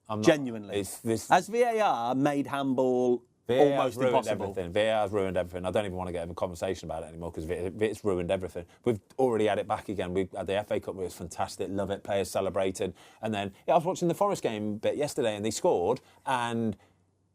I'm not, Genuinely. Has VAR made handball almost impossible? VAR's ruined everything. I don't even want to get in a conversation about it anymore because it's ruined everything. We've already had it back again. We had the FA Cup, where it was fantastic. Love it. Players celebrated. And then I was watching the Forest game a bit yesterday, and they scored, and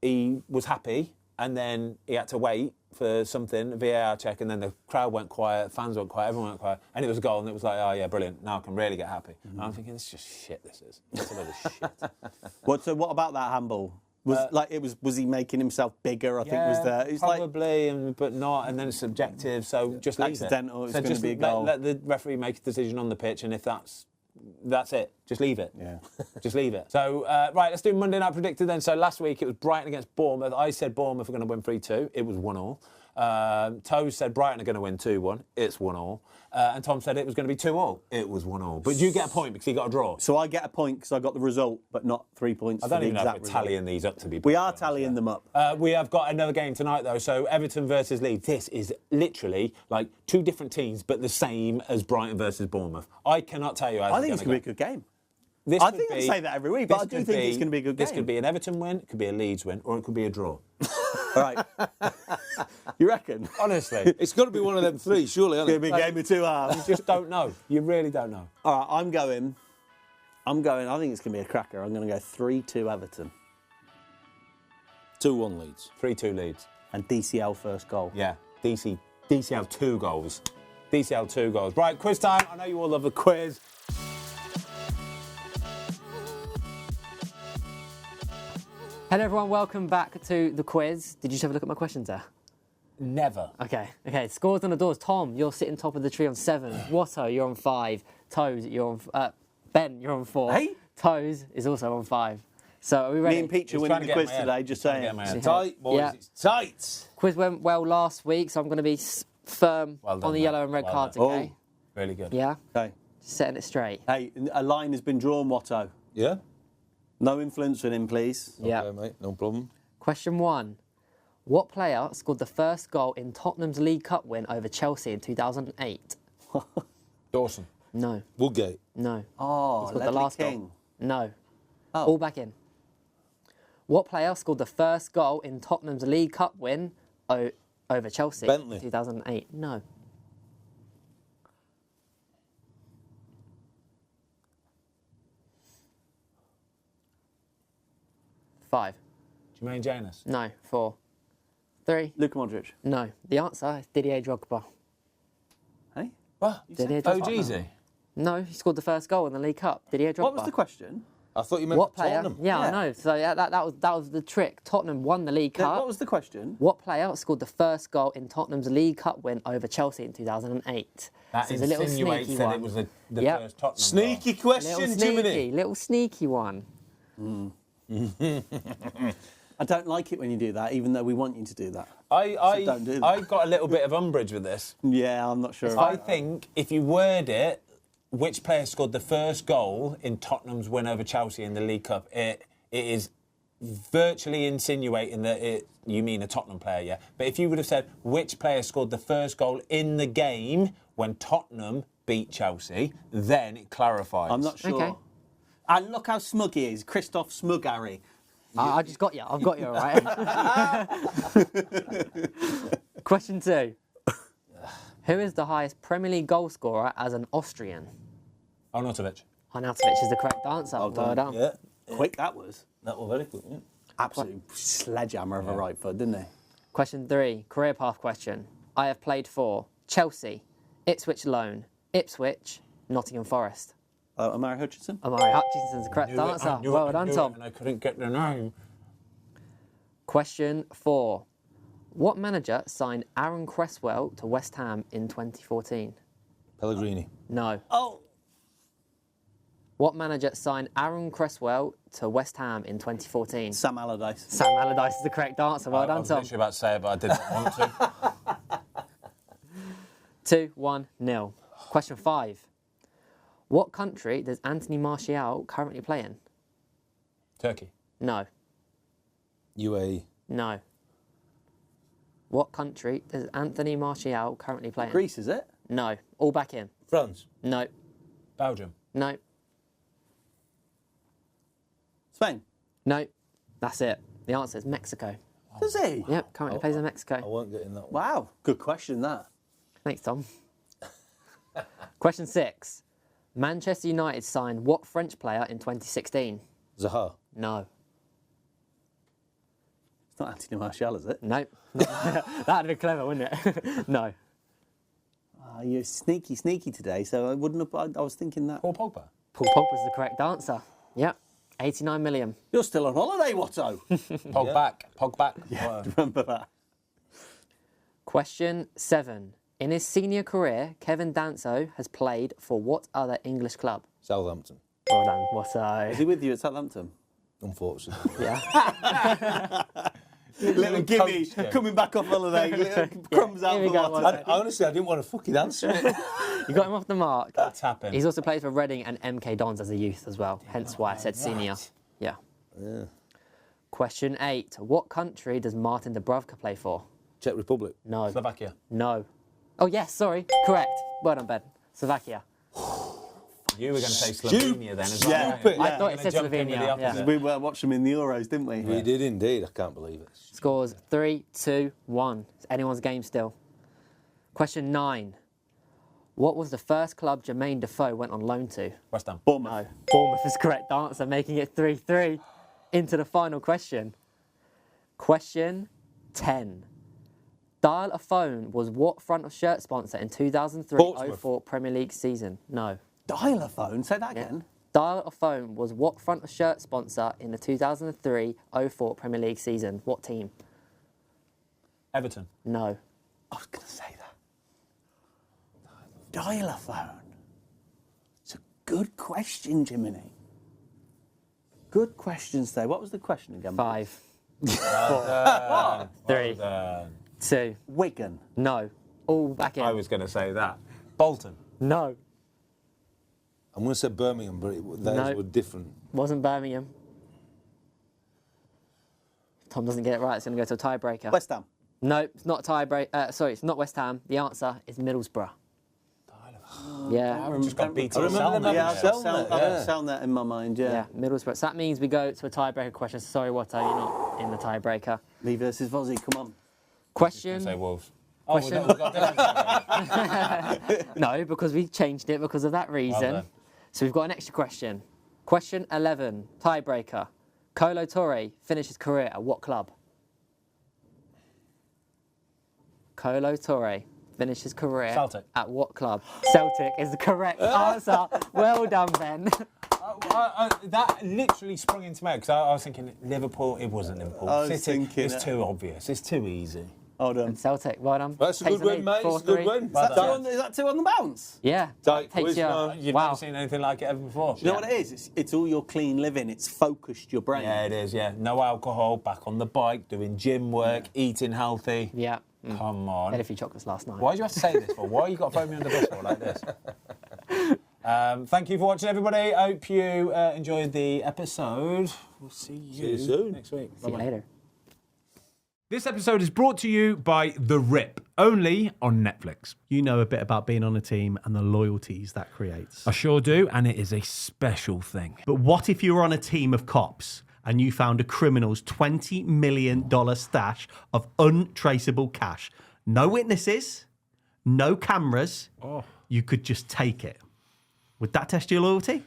he was happy, and then he had to wait for something, a VAR check, and then the crowd went quiet, fans went quiet, everyone went quiet, and it was a goal, and it was like, oh yeah, brilliant, now I can really get happy. And I'm thinking, this is just shit, this is. It's a load of shit. So what about that handball? Was he making himself bigger? I think was there. It's probably, but not, and then it's subjective, so just leave accidental, it. It's going to be a goal. Let the referee make a decision on the pitch, and if that's it. Just leave it. Yeah. Just leave it. So, right, let's do Monday Night Predicted then. So last week it was Brighton against Bournemouth. I said Bournemouth are going to win 3-2. It was 1-1. Toes said Brighton are going to win 2-1. It's 1-1. And Tom said it was going to be 2-2. It was 1-1. But you get a point because he got a draw. So I get a point because I got the result, but not 3 points. I don't even know if we're tallying these up to be. We are tallying them up. We have got another game tonight though. So Everton versus Leeds. This is literally like two different teams, but the same as Brighton versus Bournemouth. I cannot tell you how I think it's going to be a good game. I think I say that every week, but I do think it's going to be a good game. This could be an Everton win, it could be a Leeds win, or it could be a draw. All right. You reckon? Honestly. It's got to be one of them three, surely. It's going to be a game of two halves. You just don't know. You really don't know. All right, I'm going. I think it's going to be a cracker. I'm going to go 3-2 Everton. 2-1 Leeds. 3-2 Leeds. And DCL first goal. Yeah, DCL 2 goals. DCL 2 goals. Right, quiz time. I know you all love the quiz. Hello everyone, welcome back to the quiz. Did you just have a look at my questions there? Never. Okay. Scores on the doors. Tom, you're sitting top of the tree on 7. Watto, you're on 5. Toes, you're on... Ben, you're on 4. Hey? Toes is also on 5. So are we ready? Me and Peach are winning the quiz today, just saying. Tight, boys. Yeah. It's tight. Quiz went well last week, so I'm going to be firm on the yellow and red cards, okay? Really good. Yeah? Okay. Just setting it straight. Hey, a line has been drawn, Watto. Yeah? No influence with him, please. Yeah. Okay, mate, no problem. Question 1. What player scored the first goal in Tottenham's League Cup win over Chelsea in 2008? Dawson. No. Woodgate. No. Oh, He scored the Ledley last King. goal. No. Oh. All back in. What player scored the first goal in Tottenham's League Cup win over Chelsea Bentley. in 2008? No. Five. Jermaine Janus. No. 4. 3. Luka Modric. No. The answer is Didier Drogba. Hey? What? Didier Drogba. O'Geezy. No, he scored the first goal in the League Cup. Didier Drogba. What was the question? I thought you meant What player? Tottenham. Yeah, I know. So yeah, that was the trick. Tottenham won the League Cup. What was the question? What player scored the first goal in Tottenham's League Cup win over Chelsea in 2008? That This is a little insinuates sneaky that one. it was the Yep. first Tottenham Sneaky goal. question, Jiminy. Little sneaky one. I don't like it when you do that, even though we want you to do that. Don't do that. I got a little bit of umbrage with this. Yeah, I'm not sure. I think if you word it, which player scored the first goal in Tottenham's win over Chelsea in the League Cup, it is virtually insinuating that you mean a Tottenham player, yeah. But if you would have said which player scored the first goal in the game when Tottenham beat Chelsea, then it clarifies. I'm not sure. Okay. And look how smug he is. Christoph Smug-Harry. I just got you. I've got you, all right. Question 2. Who is the highest Premier League goal scorer as an Austrian? Arnautovic. Arnautovic is the correct answer. Well done. Yeah. Quick that was. That was very quick. Yeah. Absolute sledgehammer of a right foot, didn't he? Question 3. Career path question. I have played for Chelsea, Ipswich Loan, Ipswich, Nottingham Forest. Amari Hutchinson? Amari Hutchinson's the correct answer. Well done, Tom. And I couldn't get the name. Question 4. What manager signed Aaron Cresswell to West Ham in 2014? Pellegrini. No. Oh! What manager signed Aaron Cresswell to West Ham in 2014? Sam Allardyce. Sam Allardyce is the correct answer. Well I done, was Tom. literally about to say it, but I didn't want to. 2-1-0. Question 5. What country does Anthony Martial currently play in? Turkey. No. UAE. No. What country does Anthony Martial currently play in? Greece, is it? No. All back in. France. No. Belgium. No. Spain. No. That's it. The answer is Mexico. Does he? Yep, currently plays in I Mexico. won't get in that one. Wow. Good question, that. Thanks, Tom. Question 6. Manchester United signed what French player in 2016? Zaha. No. It's not Anthony Martial, is it? No. That'd be clever, wouldn't it? No. You're sneaky today, so I wouldn't have... I was thinking that. Paul Pogba. Paul Pogba's the correct answer. Yep. 89 million. You're still on holiday, Watto. Pogback. Yeah, remember that. Question 7. In his senior career, Kevin Danso has played for what other English club? Southampton. Well done, Watto. Is he with you at Southampton? Unfortunately. Yeah. Little Guehi coming back off holiday. Little crumbs out Here we for go, Watto. Honestly, I didn't want to fucking answer it. You got him off the mark. That's happened. He's also played for Reading and MK Dons as a youth as well, hence why I said senior. Yeah. Question 8. What country does Martin Dubravka play for? Czech Republic. No. Slovakia. No. Oh, yes, sorry. Correct. Well done, Ben. Slovakia. You were going to say Slovenia then as well. Yeah. weren't you? I thought it said Gonna jump in with the Slovenia. Yeah. opposite. We were watching him in the Euros, didn't we? We did indeed. I can't believe it. Scores 3, 2, 1. It's anyone's game still. Question 9. What was the first club Jermaine Defoe went on loan to? West Ham. Bournemouth. No. Bournemouth is the correct answer, making it 3-3. Into the final question. Question 10. Dial a Phone was what front of shirt sponsor in 2003-04 Premier League season? No. Dial-a-phone? Say that again. Dial a Phone was what front of shirt sponsor in the 2003-04 Premier League season? What team? Everton. No. I was going to say that. Dial-a-phone. It's a good question, Jiminy. Good question today. What was the question again? 5, 4, Well 3, done. 2. Wigan. No. All back in. I was going to say that. Bolton. No. I'm going to say Birmingham, but those No. were different. Wasn't Birmingham. If Tom doesn't get it right, it's going to go to a tiebreaker. West Ham. No, it's not tiebreaker. Sorry, it's not West Ham. The answer is Middlesbrough. Yeah. I've just got beat I to remember them Yeah, having I've got sound that in my mind, Yeah, Middlesbrough. So that means we go to a tiebreaker question. Sorry, Watto, you're not in the tiebreaker. Me versus Vozzy, come on. Question. Say Wolves. Question. We've got different. No, because we changed it because of that reason. done. So we've got an extra question. Question 11, tiebreaker. Kolo Touré finished his career at what club? Kolo Touré finished his career Celtic. at what club? Celtic is the correct answer. Well done, Ben. That literally sprung into my head because I was thinking Liverpool. It wasn't Liverpool. I was City. thinking It's it. too obvious. It's too easy. Hold on. Celtic, well done. That's a Takes good the win, lead, mate. It's a good 4-3. win. Is that two on the bounce? Yeah. Tight Takes quiz, you. man. You've Wow. never seen anything like it ever before. You know what it is? It's all your clean living. It's focused your brain. Yeah, it is. Yeah, no alcohol. Back on the bike, doing gym work, eating healthy. Yeah. Come on. Had a few chocolates last night. Why do you have to say this for? Why you got to throw me under the bus for like this? Thank you for watching, everybody. I hope you enjoyed the episode. We'll see you soon. next week. See you later. This episode is brought to you by The Rip, only on Netflix. You know a bit about being on a team and the loyalties that creates. I sure do, and it is a special thing. But what if you were on a team of cops and you found a criminal's $20 million stash of untraceable cash? No witnesses, no cameras. You could just take it. Would that test your loyalty?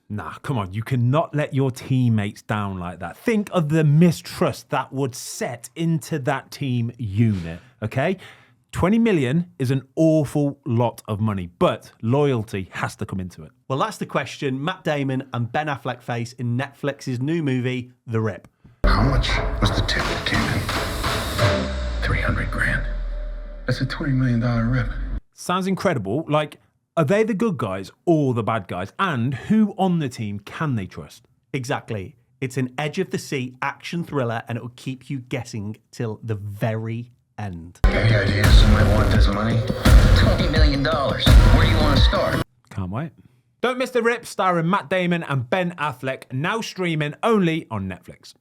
Nah, come on. You cannot let your teammates down like that. Think of the mistrust that would set into that team unit, okay? 20 million is an awful lot of money, but loyalty has to come into it. Well, that's the question Matt Damon and Ben Affleck face in Netflix's new movie, The Rip. How much was the tip that came in? 300 grand. That's a $20 million rip. Sounds incredible. Like, are they the good guys or the bad guys? And who on the team can they trust? Exactly. It's an edge-of-the-seat action thriller, and it will keep you guessing till the very end. Any idea somebody want this money? $20 million. Where do you want to start? Can't wait. Don't miss The Rip, starring Matt Damon and Ben Affleck, now streaming only on Netflix.